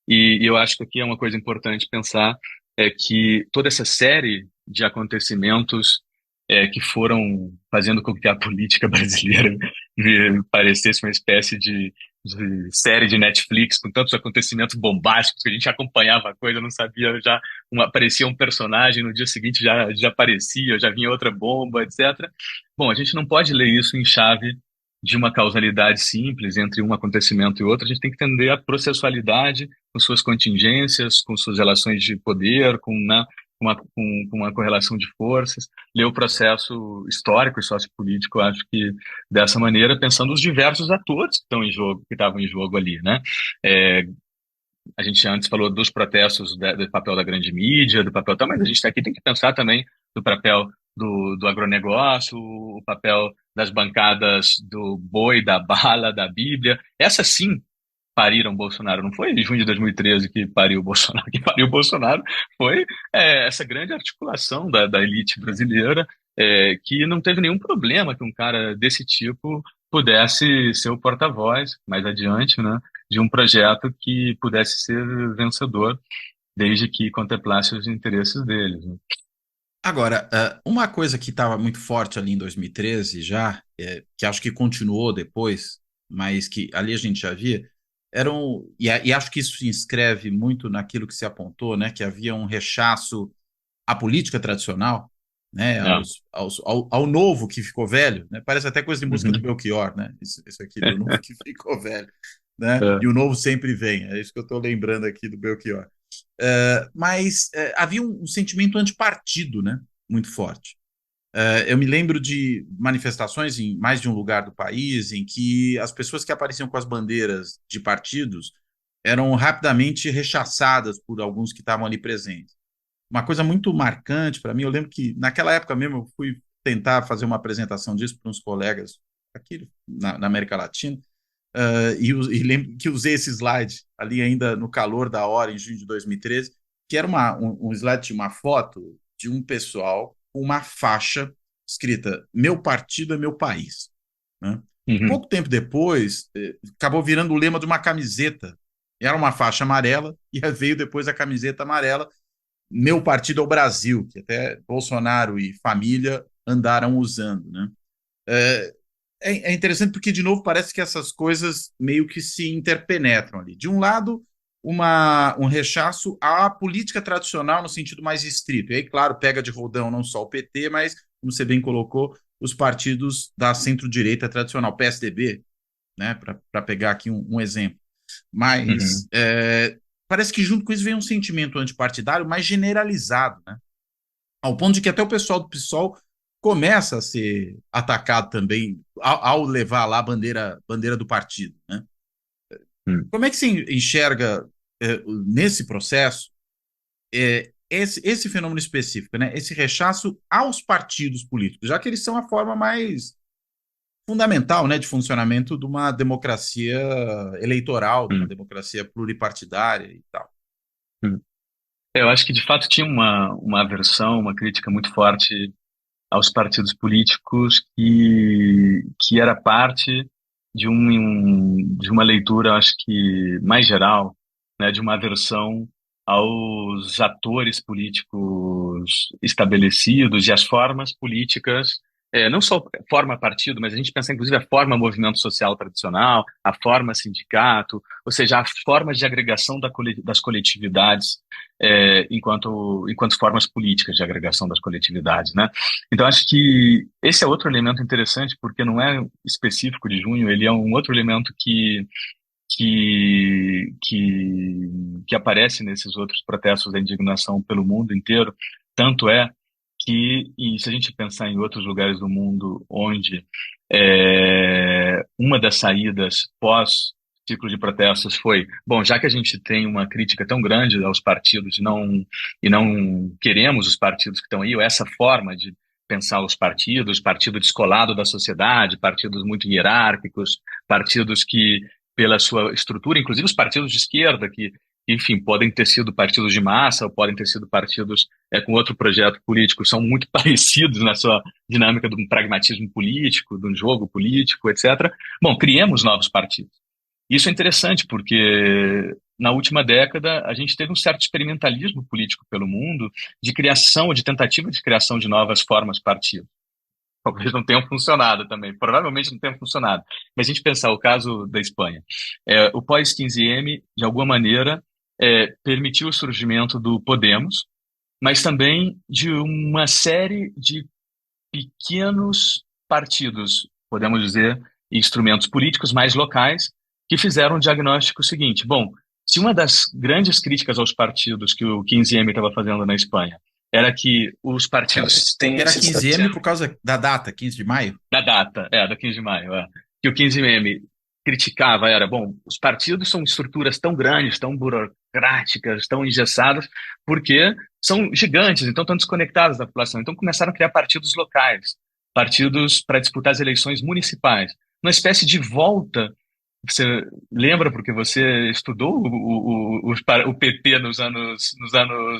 E eu acho que aqui é uma coisa importante pensar que toda essa série de acontecimentos que foram fazendo com que a política brasileira parecesse uma espécie de série de Netflix com tantos acontecimentos bombásticos que a gente acompanhava a coisa, não sabia, já aparecia um personagem, no dia seguinte já aparecia, já vinha outra bomba, etc. Bom, a gente não pode ler isso em chave de uma causalidade simples entre um acontecimento e outro, a gente tem que entender a processualidade com suas contingências, com suas relações de poder, né, com uma correlação de forças, ler o processo histórico e sociopolítico, eu acho que dessa maneira, pensando os diversos atores que estão em jogo, que estavam em jogo ali, né? É, a gente antes falou dos protestos, do papel da grande mídia, do papel, mas a gente aqui tem que pensar também do papel do agronegócio, o papel das bancadas do boi, da bala, da Bíblia. Essas sim pariram Bolsonaro. Não foi em junho de 2013 que pariu o Bolsonaro. Que pariu o Bolsonaro foi essa grande articulação da elite brasileira, que não teve nenhum problema que um cara desse tipo pudesse ser o porta-voz mais adiante, né, de um projeto que pudesse ser vencedor, desde que contemplasse os interesses deles, né? Agora, uma coisa que estava muito forte ali em 2013 já, que acho que continuou depois, mas que ali a gente já via, e acho que isso se inscreve muito naquilo que se apontou, né, que havia um rechaço à política tradicional, né, É. ao novo que ficou velho, né, parece até coisa de música do Uhum. Belchior, né, isso aqui do novo que ficou velho, né, É. e o novo sempre vem, é isso que eu estou lembrando aqui do Belchior. Mas havia um sentimento antipartido, né, muito forte. Eu me lembro de manifestações em mais de um lugar do país em que as pessoas que apareciam com as bandeiras de partidos eram rapidamente rechaçadas por alguns que estavam ali presentes. Uma coisa muito marcante para mim, eu lembro que naquela época mesmo eu fui tentar fazer uma apresentação disso para uns colegas aqui na América Latina, e lembro que usei esse slide ali ainda no calor da hora, em junho de 2013, que era um slide de uma foto de um pessoal com uma faixa escrita Meu partido é meu país. Né? E Uhum. pouco tempo depois, acabou virando o lema de uma camiseta. Era uma faixa amarela e veio depois a camiseta amarela Meu partido é o Brasil, que até Bolsonaro e família andaram usando. Né? É, é interessante porque, de novo, parece que essas coisas meio que se interpenetram ali. De um lado, um rechaço à política tradicional no sentido mais estrito. E aí, claro, pega de roldão não só o PT, mas, como você bem colocou, os partidos da centro-direita tradicional, PSDB, né, para pegar aqui um exemplo. Mas Uhum. parece que junto com isso vem um sentimento antipartidário mais generalizado, né? Ao ponto de que até o pessoal do PSOL começa a ser atacado também ao levar lá a bandeira do partido, né? Uhum. Como é que se enxerga nesse processo esse fenômeno específico, né? Esse rechaço aos partidos políticos, já que eles são a forma mais fundamental, né, de funcionamento de uma democracia eleitoral, de uma Uhum. democracia pluripartidária e tal. Uhum. Eu acho que de fato tinha uma aversão, uma crítica muito forte aos partidos políticos que era parte de uma leitura, acho que mais geral, né, de uma aversão aos atores políticos estabelecidos e às formas políticas, não só forma partido, mas a gente pensa inclusive a forma movimento social tradicional, a forma sindicato, ou seja, a forma de agregação das coletividades, enquanto formas políticas de agregação das coletividades, né? Então, acho que esse é outro elemento interessante, porque não é específico de junho, ele é um outro elemento que aparece nesses outros protestos da indignação pelo mundo inteiro. Tanto é que, e se a gente pensar em outros lugares do mundo onde uma das saídas pós ciclo de protestos foi, bom, já que a gente tem uma crítica tão grande aos partidos e não queremos os partidos que estão aí, ou essa forma de pensar os partidos, partido descolado da sociedade, partidos muito hierárquicos, partidos que, pela sua estrutura, inclusive os partidos de esquerda, que, enfim, podem ter sido partidos de massa, ou podem ter sido partidos com outro projeto político, são muito parecidos na sua dinâmica de um pragmatismo político, de um jogo político, etc. Bom, criemos novos partidos. Isso é interessante porque na última década a gente teve um certo experimentalismo político pelo mundo de criação, de tentativa de criação de novas formas de partido. Talvez não tenham funcionado também, provavelmente não tenham funcionado. Mas a gente pensar o caso da Espanha. O pós-15M, de alguma maneira, permitiu o surgimento do Podemos, mas também de uma série de pequenos partidos, podemos dizer, e instrumentos políticos mais locais que fizeram o diagnóstico seguinte: bom, se uma das grandes críticas aos partidos que o 15M estava fazendo na Espanha era que os partidos têm Era esse 15M por causa da data, 15 de maio? da data, da 15 de maio, que o 15M criticava era, bom, os partidos são estruturas tão grandes, tão burocráticas, tão engessadas, porque são gigantes, então estão desconectados da população. Então começaram a criar partidos locais, partidos para disputar as eleições municipais, uma espécie de volta. Você lembra porque você estudou o PP nos anos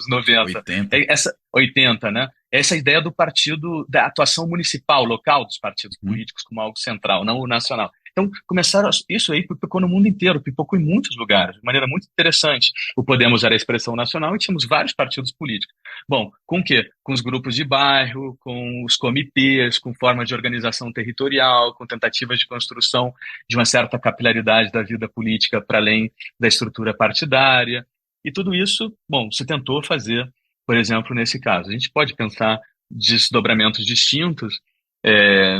90? 80. Essa 80, né? Essa ideia do partido, da atuação municipal, local dos partidos Uhum. políticos como algo central, não o nacional. Então, começaram, isso aí pipocou no mundo inteiro, pipocou em muitos lugares, de maneira muito interessante. O Podemos era a expressão nacional e tínhamos vários partidos políticos. Bom, com o quê? Com os grupos de bairro, com os comitês, com forma de organização territorial, com tentativas de construção de uma certa capilaridade da vida política para além da estrutura partidária. E tudo isso, bom, se tentou fazer, por exemplo, nesse caso. A gente pode pensar desdobramentos distintos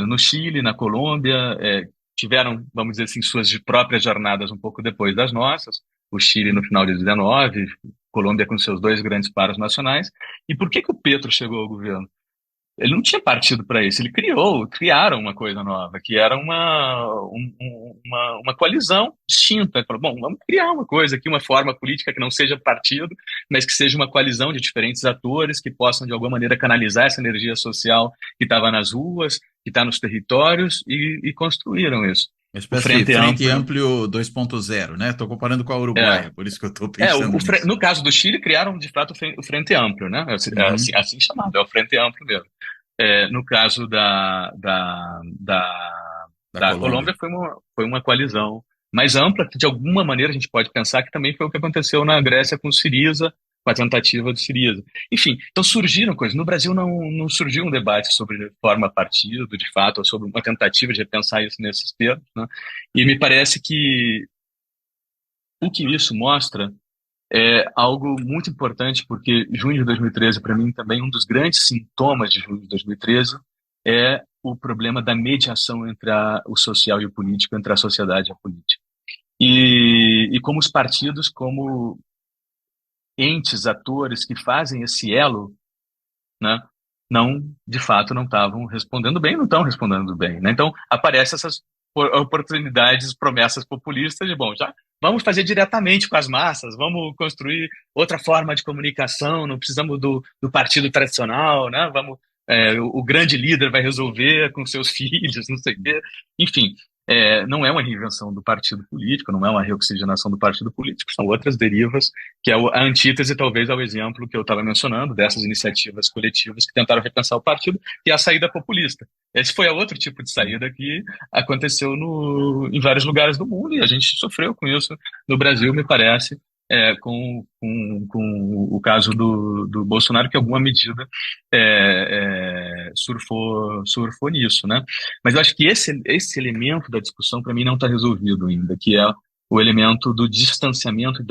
no Chile, na Colômbia, tiveram, vamos dizer assim, suas próprias jornadas um pouco depois das nossas. O Chile no final de 19, Colômbia com seus dois grandes paros nacionais. E por que que o Petro chegou ao governo? Ele não tinha partido para isso, criaram uma coisa nova, que era uma coalizão distinta. Ele falou, bom, vamos criar uma coisa aqui, uma forma política que não seja partido, mas que seja uma coalizão de diferentes atores que possam, de alguma maneira, canalizar essa energia social que estava nas ruas, que está nos territórios, e construíram isso. Uma O espécie de Frente Frente Amplio. Amplio 2.0, né? Estou comparando com a É, Uruguaia, por isso que eu estou pensando nisso. no caso do Chile, criaram de fato o Frente Amplio, né? Uhum. Assim chamado, é o Frente Amplio mesmo. No caso Da da Colômbia. Colômbia, foi uma coalizão mais ampla, que de alguma maneira a gente pode pensar que também foi o que aconteceu na Grécia com o Syriza, com a tentativa do Syriza. Enfim, então surgiram coisas. No Brasil não surgiu um debate sobre forma partido, de fato, ou sobre uma tentativa de repensar isso nesses termos, né? E me parece que o que isso mostra é algo muito importante, porque junho de 2013, para mim, também um dos grandes sintomas de junho de 2013 é o problema da mediação entre o social e o político, entre a sociedade e a política. E como os partidos, como entes, atores que fazem esse elo, né, de fato, não estavam respondendo bem, não estão respondendo bem, né? Então, aparecem essas oportunidades, promessas populistas de, bom, já vamos fazer diretamente com as massas, vamos construir outra forma de comunicação, não precisamos do partido tradicional, né? O grande líder vai resolver com seus filhos, não sei o quê. Enfim, não é uma reinvenção do partido político, não é uma reoxigenação do partido político, são outras derivas, que é a antítese, talvez, ao exemplo que eu estava mencionando, dessas iniciativas coletivas que tentaram repensar o partido, que é a saída populista. Esse foi outro tipo de saída que aconteceu em vários lugares do mundo, e a gente sofreu com isso no Brasil, me parece, com o caso do Bolsonaro, que em alguma medida surfou nisso, né? Mas eu acho que esse elemento da discussão, para mim, não está resolvido ainda, que é o elemento do distanciamento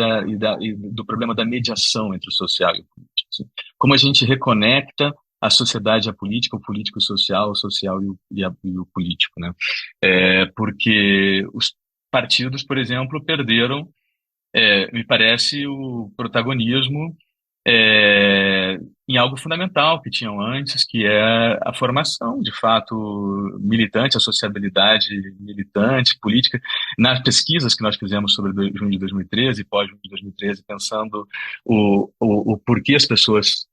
e do problema da mediação entre o social e o político. Assim. Como a gente reconecta a sociedade e a política, o político e o social e o político, né? Porque os partidos, por exemplo, perderam, me parece, o protagonismo em algo fundamental que tinham antes, que é a formação, de fato, militante, a sociabilidade militante, política. Nas pesquisas que nós fizemos sobre junho de 2013 e pós-junho de 2013, pensando o porquê as pessoas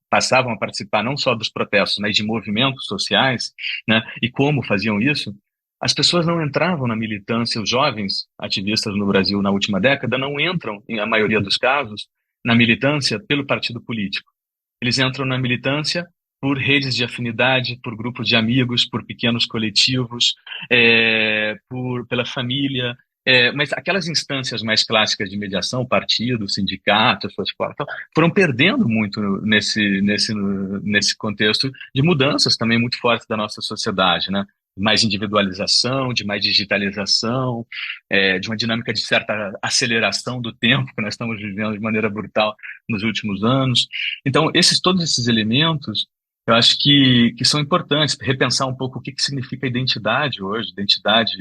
passavam a participar não só dos protestos, mas de movimentos sociais, né, e como faziam isso, as pessoas não entravam na militância, os jovens ativistas no Brasil na última década não entram, em a maioria dos casos, na militância pelo partido político. Eles entram na militância por redes de afinidade, por grupos de amigos, por pequenos coletivos, pela família. Mas aquelas instâncias mais clássicas de mediação, partido, sindicato, foram perdendo muito nesse contexto de mudanças também muito fortes da nossa sociedade, né? Mais individualização, de mais digitalização, de uma dinâmica de certa aceleração do tempo que nós estamos vivendo de maneira brutal nos últimos anos. Então, todos esses elementos Eu acho que são importantes, repensar um pouco o que significa identidade hoje, identidade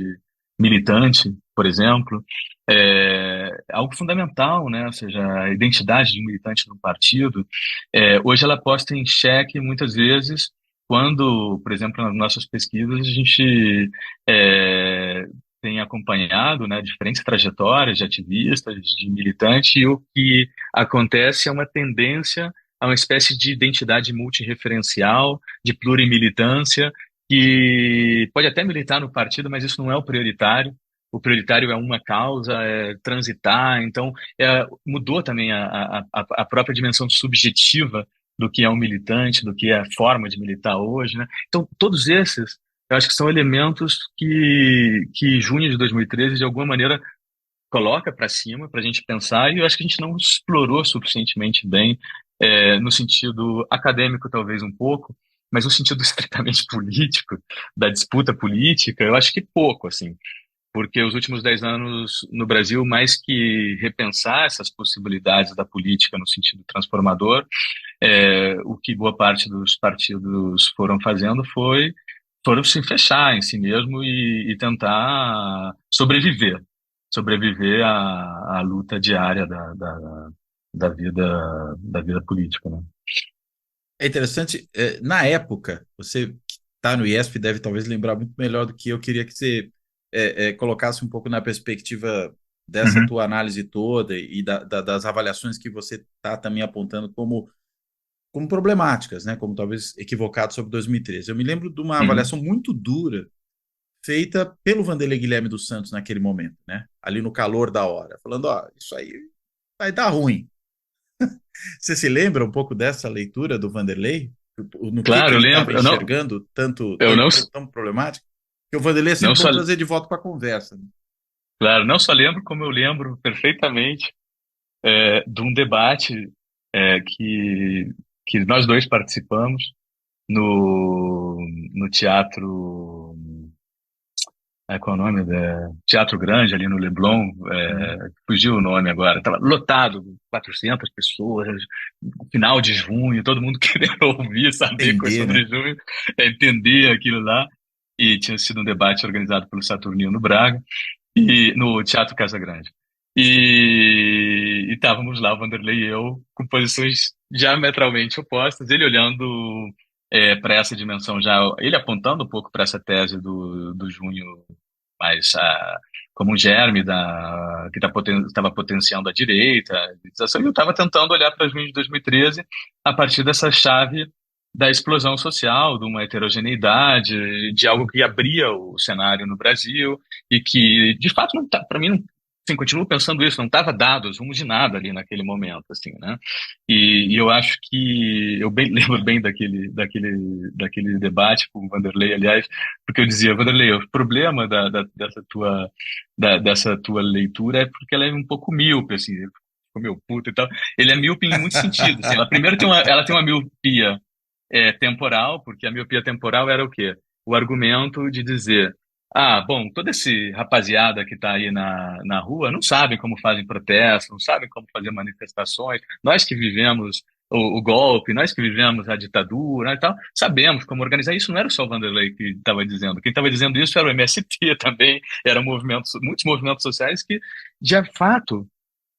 militante, por exemplo, é algo fundamental, né? Ou seja, a identidade de um militante no partido, hoje ela é posta em xeque muitas vezes quando, por exemplo, nas nossas pesquisas, a gente é, tem acompanhado, né, diferentes trajetórias de ativistas, de militantes, e o que acontece é uma tendência a uma espécie de identidade multirreferencial, de plurimilitância, que pode até militar no partido, mas isso não é o prioritário. O prioritário é uma causa, é transitar. Então, mudou também a própria dimensão subjetiva do que é um militante, do que é a forma de militar hoje, né? Então, todos esses, eu acho que são elementos que junho de 2013, de alguma maneira, coloca para cima para a gente pensar, e eu acho que a gente não explorou suficientemente bem, no sentido acadêmico, talvez um pouco, mas no sentido estritamente político, da disputa política, eu acho que pouco, assim, porque os últimos 10 anos no Brasil, mais que repensar essas possibilidades da política no sentido transformador, o que boa parte dos partidos foram fazendo foram se fechar em si mesmo e tentar sobreviver à luta diária da vida política, né? É interessante, na época, você que está no IESP deve talvez lembrar muito melhor do que eu queria que você colocasse um pouco na perspectiva dessa Uhum, tua análise toda e das avaliações que você está também apontando como problemáticas, né? Como talvez equivocado sobre 2013. Eu me lembro de uma uhum. avaliação muito dura feita pelo Vanderlei Guilherme dos Santos naquele momento, né? Ali no calor da hora, falando, ó, isso aí vai dar ruim. Você se lembra um pouco dessa leitura do Vanderlei? No que Claro, eu ele estava lembro, enxergando eu não, tão problemático? Que o Vanderlei é não sempre bom só, trazer de volta para a conversa, né? claro, não só lembro, como eu lembro perfeitamente de um debate que nós dois participamos no, no teatro. Qual é o nome? Teatro Grande, ali no Leblon, Uhum. fugiu o nome agora. Estava lotado, 400 pessoas, final de junho, todo mundo querendo ouvir, saber coisas Entender, sobre né? junho, entender aquilo lá. E tinha sido um debate organizado pelo Saturnino Braga, e no Teatro Casa Grande. E estávamos lá, o Vanderlei e eu, com posições diametralmente opostas, ele olhando para essa dimensão já, ele apontando um pouco para essa tese do junho mas como um germe que estava potenciando a direita, a elitização, e eu estava tentando olhar para junho de 2013 a partir dessa chave da explosão social, de uma heterogeneidade, de algo que abria o cenário no Brasil e que, de fato, não tá, para mim, não, assim, continuo pensando isso, não estava dado os rumos de nada ali naquele momento, assim, né? E eu acho que eu bem lembro bem daquele debate com o Vanderlei, aliás, porque eu dizia, Vanderlei, o problema dessa tua leitura é porque ela é um pouco míope, assim, ele ficou meio puto e tal. Ele é míope em muitos sentidos, assim. Ela primeiro ela tem uma miopia temporal, porque a miopia temporal era o quê? O argumento de dizer, bom, toda esse rapaziada que está aí na rua não sabem como fazem protestos, não sabem como fazer manifestações. Nós que vivemos o golpe, nós que vivemos a ditadura, né, e tal, sabemos como organizar. Isso não era só o Vanderlei que estava dizendo. Quem estava dizendo isso era o MST também, eram muitos movimentos sociais que, de fato,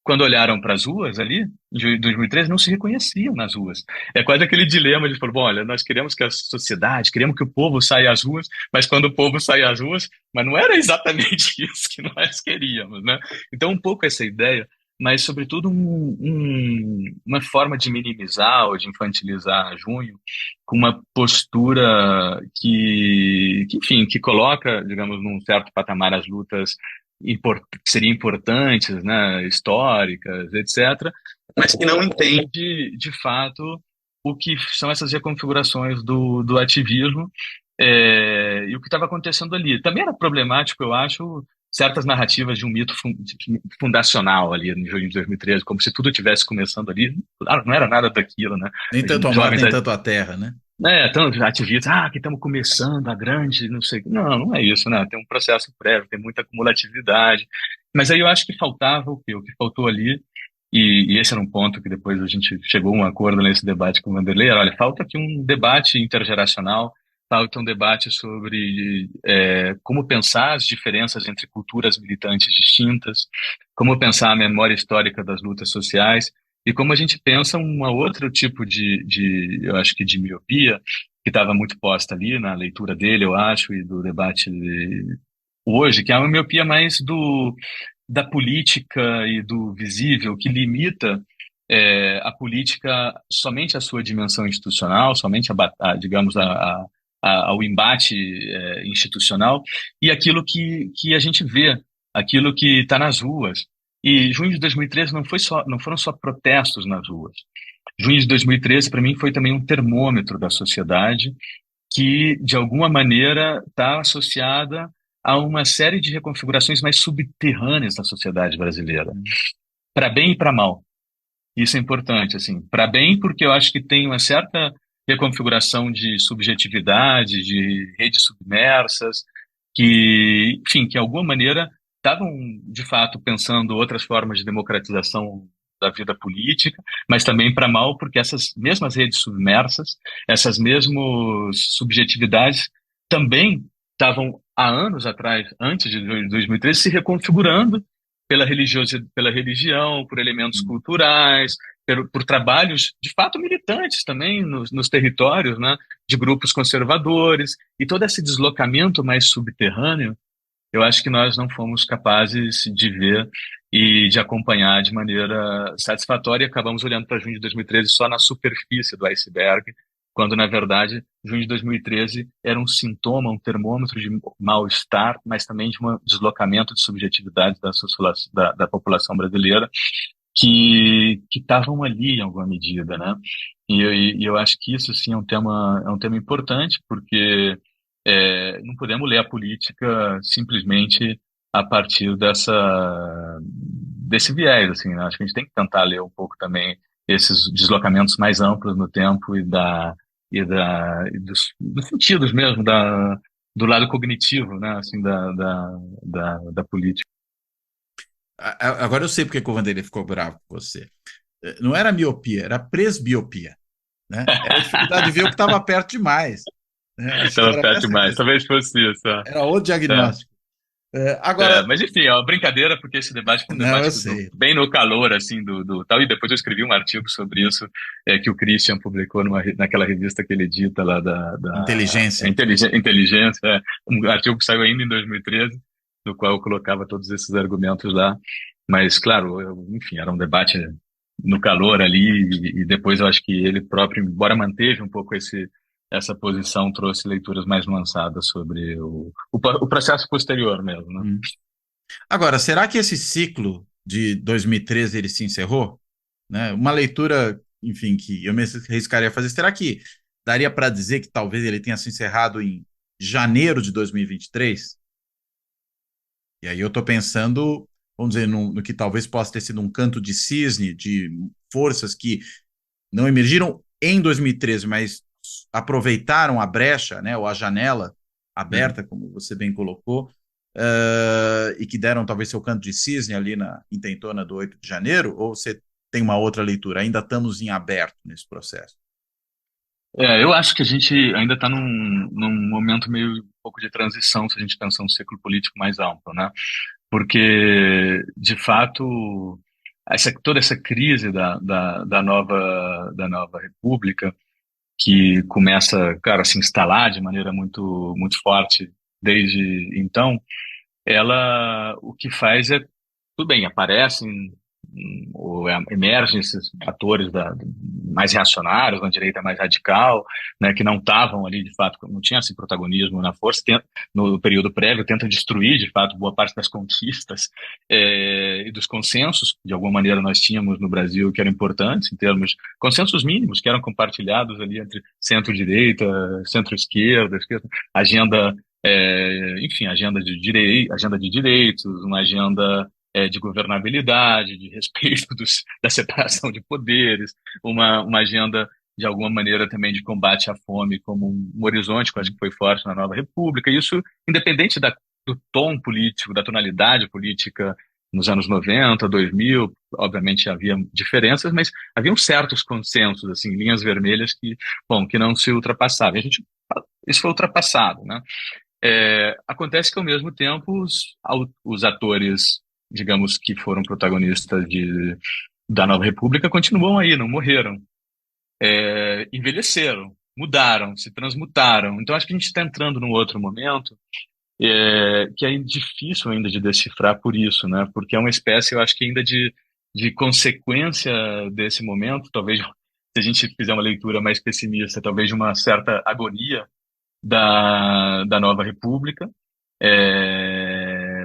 quando olharam para as ruas ali, em 2013, não se reconheciam nas ruas. É quase aquele dilema de falar, bom, olha, nós queremos que a sociedade, queremos que o povo saia às ruas, mas quando o povo saia às ruas, mas não era exatamente isso que nós queríamos, né? Então, um pouco essa ideia, mas sobretudo uma forma de minimizar ou de infantilizar junho, com uma postura enfim, que coloca, digamos, num certo patamar as lutas que seriam importantes, né, históricas, etc., mas que não entende, de fato, o que são essas reconfigurações do ativismo e o que estava acontecendo ali. Também era problemático, eu acho, certas narrativas de um mito fundacional ali em junho de 2013, como se tudo tivesse começando ali. Claro, não era nada daquilo, né? Nem tanto ao mar, Jovens nem tanto à terra, né? tantos ativistas, que estamos começando a grande, não sei. Não, não é isso, né? Tem um processo prévio, tem muita acumulatividade. Mas aí eu acho que faltava o quê? O que faltou ali e esse era um ponto que depois a gente chegou a um acordo nesse debate com o Vanderlei, olha, falta aqui um debate intergeracional, falta um debate sobre como pensar as diferenças entre culturas militantes distintas, como pensar a memória histórica das lutas sociais, e como a gente pensa um outro tipo eu acho que de miopia, que estava muito posta ali na leitura dele, eu acho, e do debate hoje, que é uma miopia mais da política e do visível, que limita a política somente à sua dimensão institucional, somente digamos, ao embate institucional, e aquilo que a gente vê, aquilo que está nas ruas. E junho de 2013 não foram só protestos nas ruas. Junho de 2013, para mim, foi também um termômetro da sociedade que, de alguma maneira, está associada a uma série de reconfigurações mais subterrâneas da sociedade brasileira, para bem e para mal. Isso é importante, assim, para bem porque eu acho que tem uma certa reconfiguração de subjetividade, de redes submersas, que, enfim, que de alguma maneira estavam, de fato, pensando outras formas de democratização da vida política, mas também para mal porque essas mesmas redes submersas, essas mesmas subjetividades também estavam há anos atrás, antes de 2013, se reconfigurando pela religião, por elementos culturais, por trabalhos de fato militantes também nos territórios, né, de grupos conservadores, e todo esse deslocamento mais subterrâneo, eu acho que nós não fomos capazes de ver e de acompanhar de maneira satisfatória, e acabamos olhando para junho de 2013 só na superfície do iceberg, quando, na verdade, junho de 2013 era um sintoma, um termômetro de mal-estar, mas também de um deslocamento de subjetividade da população brasileira, que estavam ali em alguma medida, né? E eu acho que isso sim é um tema importante, porque não podemos ler a política simplesmente a partir desse viés, assim, né? Acho que a gente tem que tentar ler um pouco também esses deslocamentos mais amplos no tempo dos sentidos mesmo do lado cognitivo, né? Assim, da política. Agora eu sei porque que o Vanderlei ficou bravo com você. Não era miopia, era presbiopia, né? Era a dificuldade de ver o que estava perto demais, né? Acho que Estava era perto essa a demais. questão. Talvez fosse isso. Era o É. diagnóstico. Agora, Mas enfim, é uma brincadeira, porque esse debate foi um não, eu debate sei. bem no calor, assim, do tal, e depois eu escrevi um artigo sobre isso, que o Christian publicou naquela revista que ele edita lá da Inteligência. Inteligência, um artigo que saiu ainda em 2013, no qual eu colocava todos esses argumentos lá, mas, claro, enfim, era um debate no calor ali, e depois eu acho que ele próprio, embora manteve um pouco essa posição, trouxe leituras mais nuançadas sobre o processo posterior mesmo, né? Hum. Agora, será que esse ciclo de 2013 ele se encerrou? Né? Uma leitura, enfim, que eu me arriscaria a fazer. Será que daria para dizer que talvez ele tenha se encerrado em janeiro de 2023? E aí eu estou pensando, vamos dizer, no que talvez possa ter sido um canto de cisne de forças que não emergiram em 2013, mas aproveitaram a brecha, né, ou a janela Uhum. aberta, como você bem colocou, e que deram talvez seu canto de cisne ali na intentona do 8 de janeiro, ou você tem uma outra leitura? Ainda estamos em aberto nesse processo. Eu acho que a gente ainda está num momento meio um pouco de transição, se a gente pensar um ciclo político mais amplo, né? Porque, de fato, toda essa crise da nova república, que começa, cara, a se instalar de maneira muito, muito forte desde então, ela o que faz é, tudo bem, aparecem ou emergem esses atores mais reacionários, na direita mais radical, né, que não estavam ali, de fato, não tinha esse protagonismo na força, no período prévio, tenta destruir, de fato, boa parte das conquistas e dos consensos, que de alguma maneira nós tínhamos no Brasil, que eram importantes, em termos, consensos mínimos, que eram compartilhados ali entre centro-direita, centro-esquerda, agenda enfim, agenda de direitos, uma agenda de governabilidade, de respeito da separação de poderes, uma agenda de alguma maneira também de combate à fome como um horizonte que eu acho que foi forte na nova república. Isso, independente do tom político, da tonalidade política nos anos 90, 2000, obviamente havia diferenças, mas haviam certos consensos, assim, linhas vermelhas que, bom, que não se ultrapassavam. Isso foi ultrapassado, né? Acontece que, ao mesmo tempo, os atores, digamos, que foram protagonistas da Nova República continuam aí, não morreram. Envelheceram, mudaram, se transmutaram. Então, acho que a gente está entrando num outro momento que é difícil ainda de decifrar por isso, né? Porque é uma espécie, eu acho que ainda de consequência desse momento, talvez, se a gente fizer uma leitura mais pessimista, talvez de uma certa agonia da Nova República, é,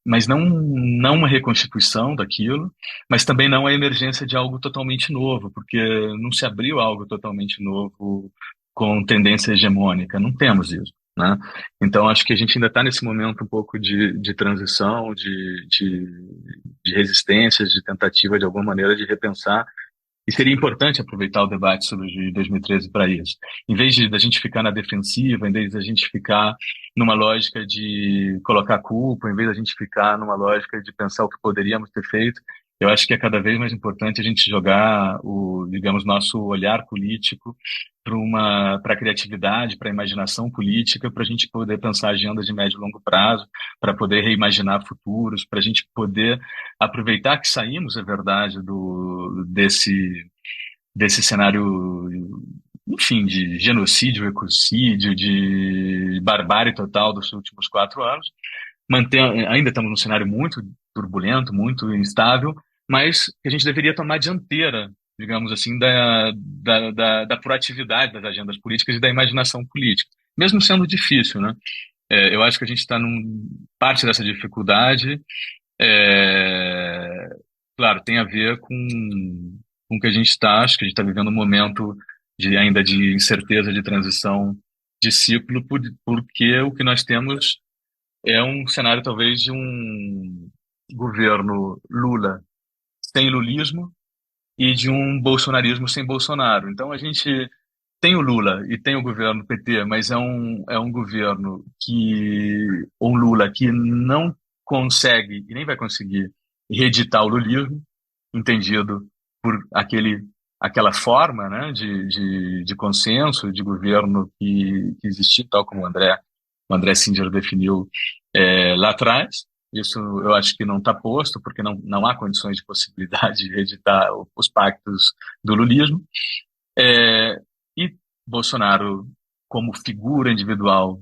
mas não uma reconstituição daquilo, mas também não a emergência de algo totalmente novo, porque não se abriu algo totalmente novo com tendência hegemônica, não temos isso, né? Então acho que a gente ainda está nesse momento um pouco de transição, de resistências, de tentativa de alguma maneira de repensar, e seria importante aproveitar o debate sobre de 2013 para isso. Em vez de da gente ficar na defensiva, em vez da gente ficar numa lógica de colocar culpa, em vez da gente ficar numa lógica de pensar o que poderíamos ter feito, eu acho que é cada vez mais importante a gente jogar digamos, nosso olhar político para a criatividade, para a imaginação política, para a gente poder pensar agendas de médio e longo prazo, para poder reimaginar futuros, para a gente poder aproveitar que saímos, é verdade, desse cenário, enfim, de genocídio, ecocídio, de barbárie total dos últimos 4 anos. Ainda estamos num cenário muito turbulento, muito instável, mas que a gente deveria tomar a dianteira, digamos assim, da proatividade das agendas políticas e da imaginação política, mesmo sendo difícil, né? Eu acho que a gente está parte dessa dificuldade, é, claro, tem a ver com o que a gente está. Acho que a gente está vivendo um momento ainda de incerteza, de transição de ciclo, porque o que nós temos é um cenário talvez de um governo Lula sem lulismo e de um bolsonarismo sem Bolsonaro. Então a gente tem o Lula e tem o governo PT, mas é um governo um Lula que não consegue e nem vai conseguir reeditar o lulismo, entendido por aquela forma, né, de consenso, de governo que existia, tal como o André Singer definiu lá atrás. Isso eu acho que não está posto, porque não há condições de possibilidade de reeditar os pactos do lulismo. E Bolsonaro, como figura individual,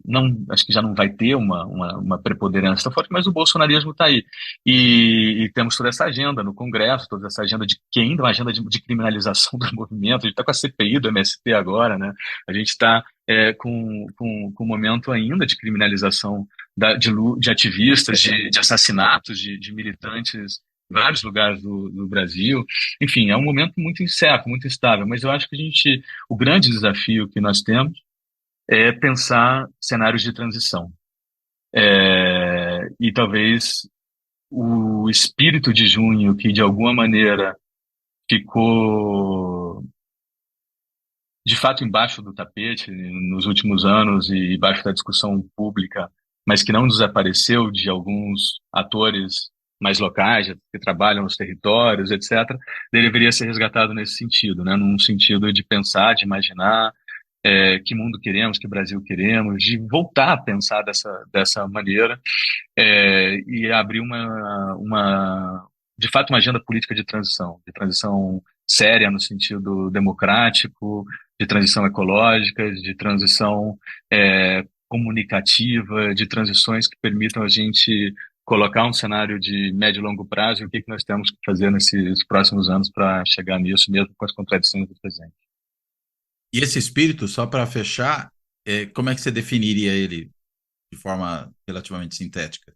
não, acho que já não vai ter uma preponderância tão forte, mas o bolsonarismo está aí. E temos toda essa agenda no Congresso, toda essa agenda que ainda é uma agenda de criminalização do movimento. A gente está com a CPI do MST agora, né? A gente está com um momento ainda de criminalização de ativistas, de assassinatos, de militantes em vários lugares do Brasil. Enfim, é um momento muito incerto, muito instável, mas eu acho que o grande desafio que nós temos é pensar cenários de transição. E talvez o espírito de junho, que de alguma maneira ficou de fato embaixo do tapete nos últimos anos e embaixo da discussão pública, mas que não desapareceu de alguns atores mais locais, que trabalham nos territórios, etc., deveria ser resgatado nesse sentido, né? Num sentido de pensar, de imaginar, que mundo queremos, que Brasil queremos, de voltar a pensar dessa maneira, e abrir de fato, uma agenda política de transição séria no sentido democrático, de transição ecológica, de transição comunicativa, de transições que permitam a gente colocar um cenário de médio e longo prazo e o que nós temos que fazer nesses próximos anos para chegar nisso, mesmo com as contradições do presente. E esse espírito, só para fechar, como é que você definiria ele de forma relativamente sintética?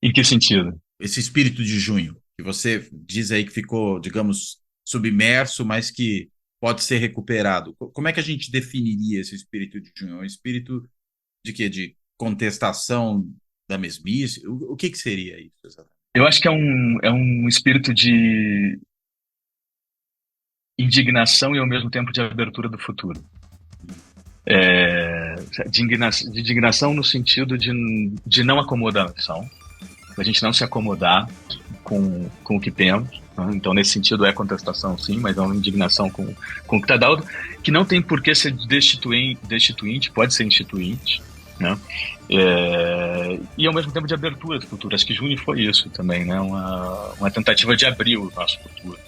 Em que sentido? Esse espírito de junho, que você diz aí que ficou, digamos, submerso, mas que pode ser recuperado. Como é que a gente definiria esse espírito de junho? É um espírito de quê? De contestação da mesmice? O que seria isso exatamente? Eu acho que é um espírito de indignação e ao mesmo tempo de abertura do futuro. de indignação no sentido de não acomodação, a gente não se acomodar com o que temos, né? Então, nesse sentido, é contestação, sim, mas é uma indignação com o que está dado, que não tem por que ser destituinte, pode ser instituinte, né? E, ao mesmo tempo, de abertura do futuro. Acho que junho foi isso também, né? Uma tentativa de abrir o nosso futuro,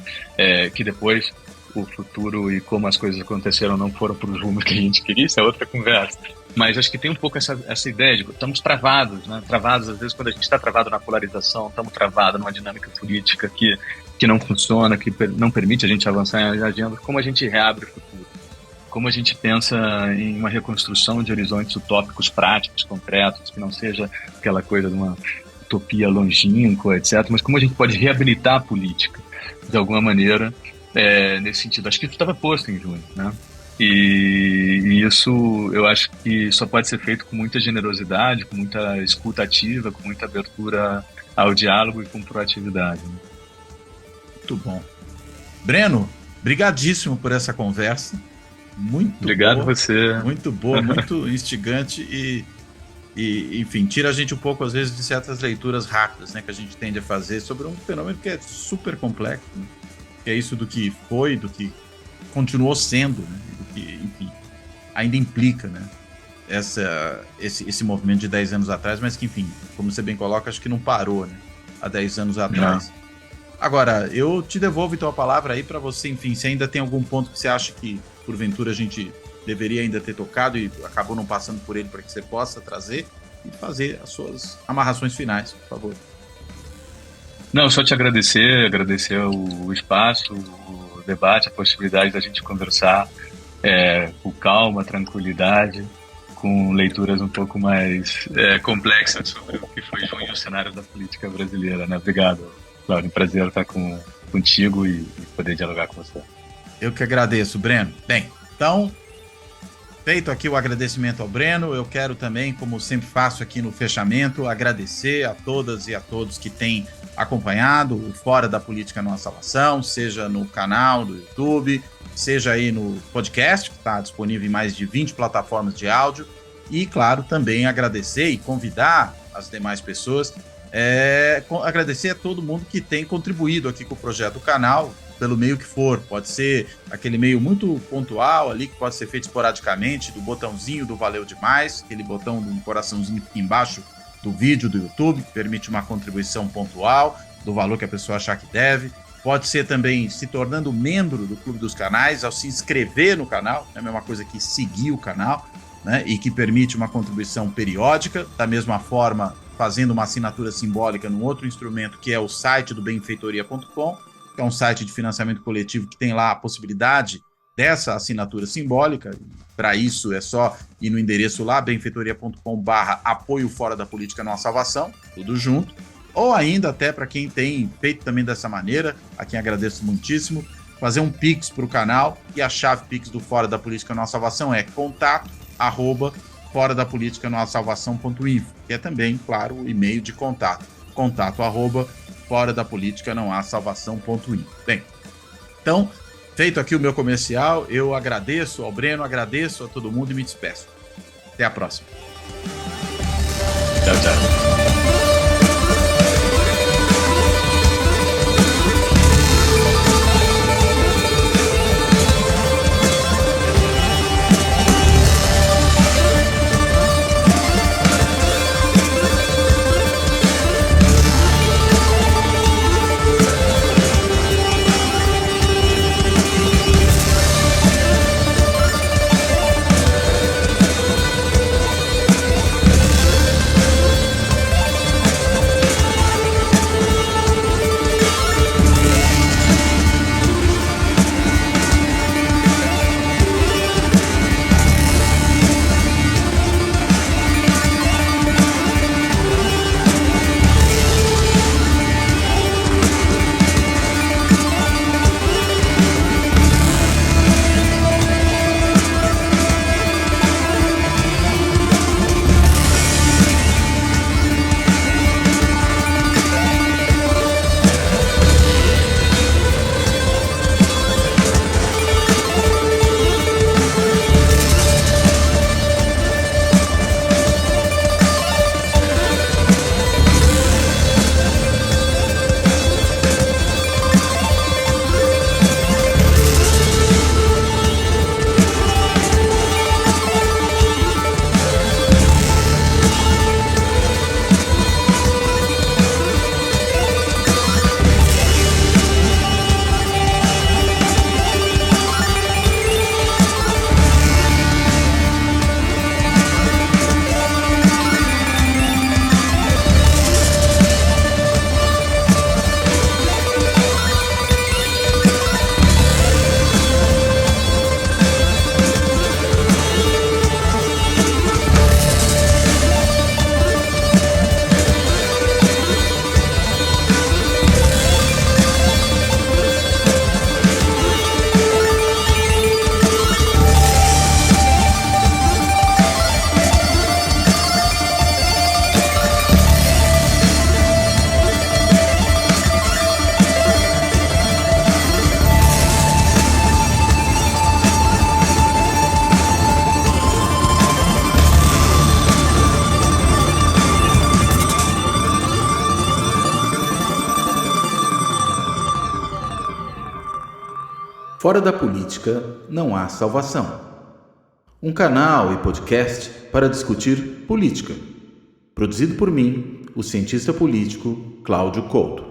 que depois o futuro e como as coisas aconteceram não foram para os rumos que a gente queria, isso é outra conversa. Mas acho que tem um pouco essa ideia de que estamos travados, né? Travados, às vezes, quando a gente está travado na polarização, estamos travados numa dinâmica política que não funciona, que não permite a gente avançar em agenda. Como a gente reabre o futuro? Como a gente pensa em uma reconstrução de horizontes utópicos práticos, concretos, que não seja aquela coisa de uma utopia longínqua, etc., mas como a gente pode reabilitar a política, de alguma maneira, nesse sentido. Acho que isso estava posto em junho, né? E isso eu acho que só pode ser feito com muita generosidade, com muita escuta ativa, com muita abertura ao diálogo e com proatividade, né? Muito bom. Breno, brigadíssimo por essa conversa. Muito Obrigado boa, você. muito boa, muito instigante e, enfim, tira a gente um pouco, às vezes, de certas leituras rápidas, né, que a gente tende a fazer sobre um fenômeno que é super complexo, né, que é isso do que foi, do que continuou sendo, né, do que, enfim, ainda implica, né, esse movimento de 10 anos atrás, mas que, enfim, como você bem coloca, acho que não parou, né, há 10 anos atrás. Não. Agora, eu te devolvo então a palavra aí para você, enfim, se ainda tem algum ponto que você acha que porventura a gente deveria ainda ter tocado e acabou não passando por ele, para que você possa trazer e fazer as suas amarrações finais, por favor. Não, só te agradecer o espaço, o debate, a possibilidade da gente conversar com calma, tranquilidade, com leituras um pouco mais complexas sobre o que foi junho e o cenário da política brasileira, né? Obrigado, Cláudio, um prazer estar contigo e poder dialogar com você. Eu que agradeço, Breno. Bem, então, feito aqui o agradecimento ao Breno, eu quero também, como sempre faço aqui no fechamento, agradecer a todas e a todos que têm acompanhado o Fora da Política Não Há Salvação, seja no canal do YouTube, seja aí no podcast, que está disponível em mais de 20 plataformas de áudio, e, claro, também agradecer e convidar as demais pessoas, agradecer a todo mundo que tem contribuído aqui com o projeto do canal, pelo meio que for, pode ser aquele meio muito pontual ali, que pode ser feito esporadicamente, do botãozinho do Valeu Demais, aquele botão do coraçãozinho embaixo do vídeo do YouTube, que permite uma contribuição pontual, do valor que a pessoa achar que deve. Pode ser também se tornando membro do Clube dos Canais, ao se inscrever no canal, é a mesma coisa que seguir o canal, né, e que permite uma contribuição periódica, da mesma forma fazendo uma assinatura simbólica num outro instrumento, que é o site do benfeitoria.com, que é um site de financiamento coletivo que tem lá a possibilidade dessa assinatura simbólica. Para isso é só ir no endereço lá, benfeitoria.com/apoio fora da política não há salvação, tudo junto. Ou ainda até para quem tem feito também dessa maneira, a quem agradeço muitíssimo, fazer um Pix para o canal, e a chave Pix do Fora da Política Não Há Salvação é contato@fora da política não há salvação.info, que é também, claro, o e-mail de contato, contato@fora da política não há salvação.info. Bem, então, feito aqui o meu comercial, eu agradeço ao Breno, agradeço a todo mundo e me despeço. Até a próxima. Tchau, tchau. Fora da política não há salvação. Um canal e podcast para discutir política. Produzido por mim, o cientista político Cláudio Couto.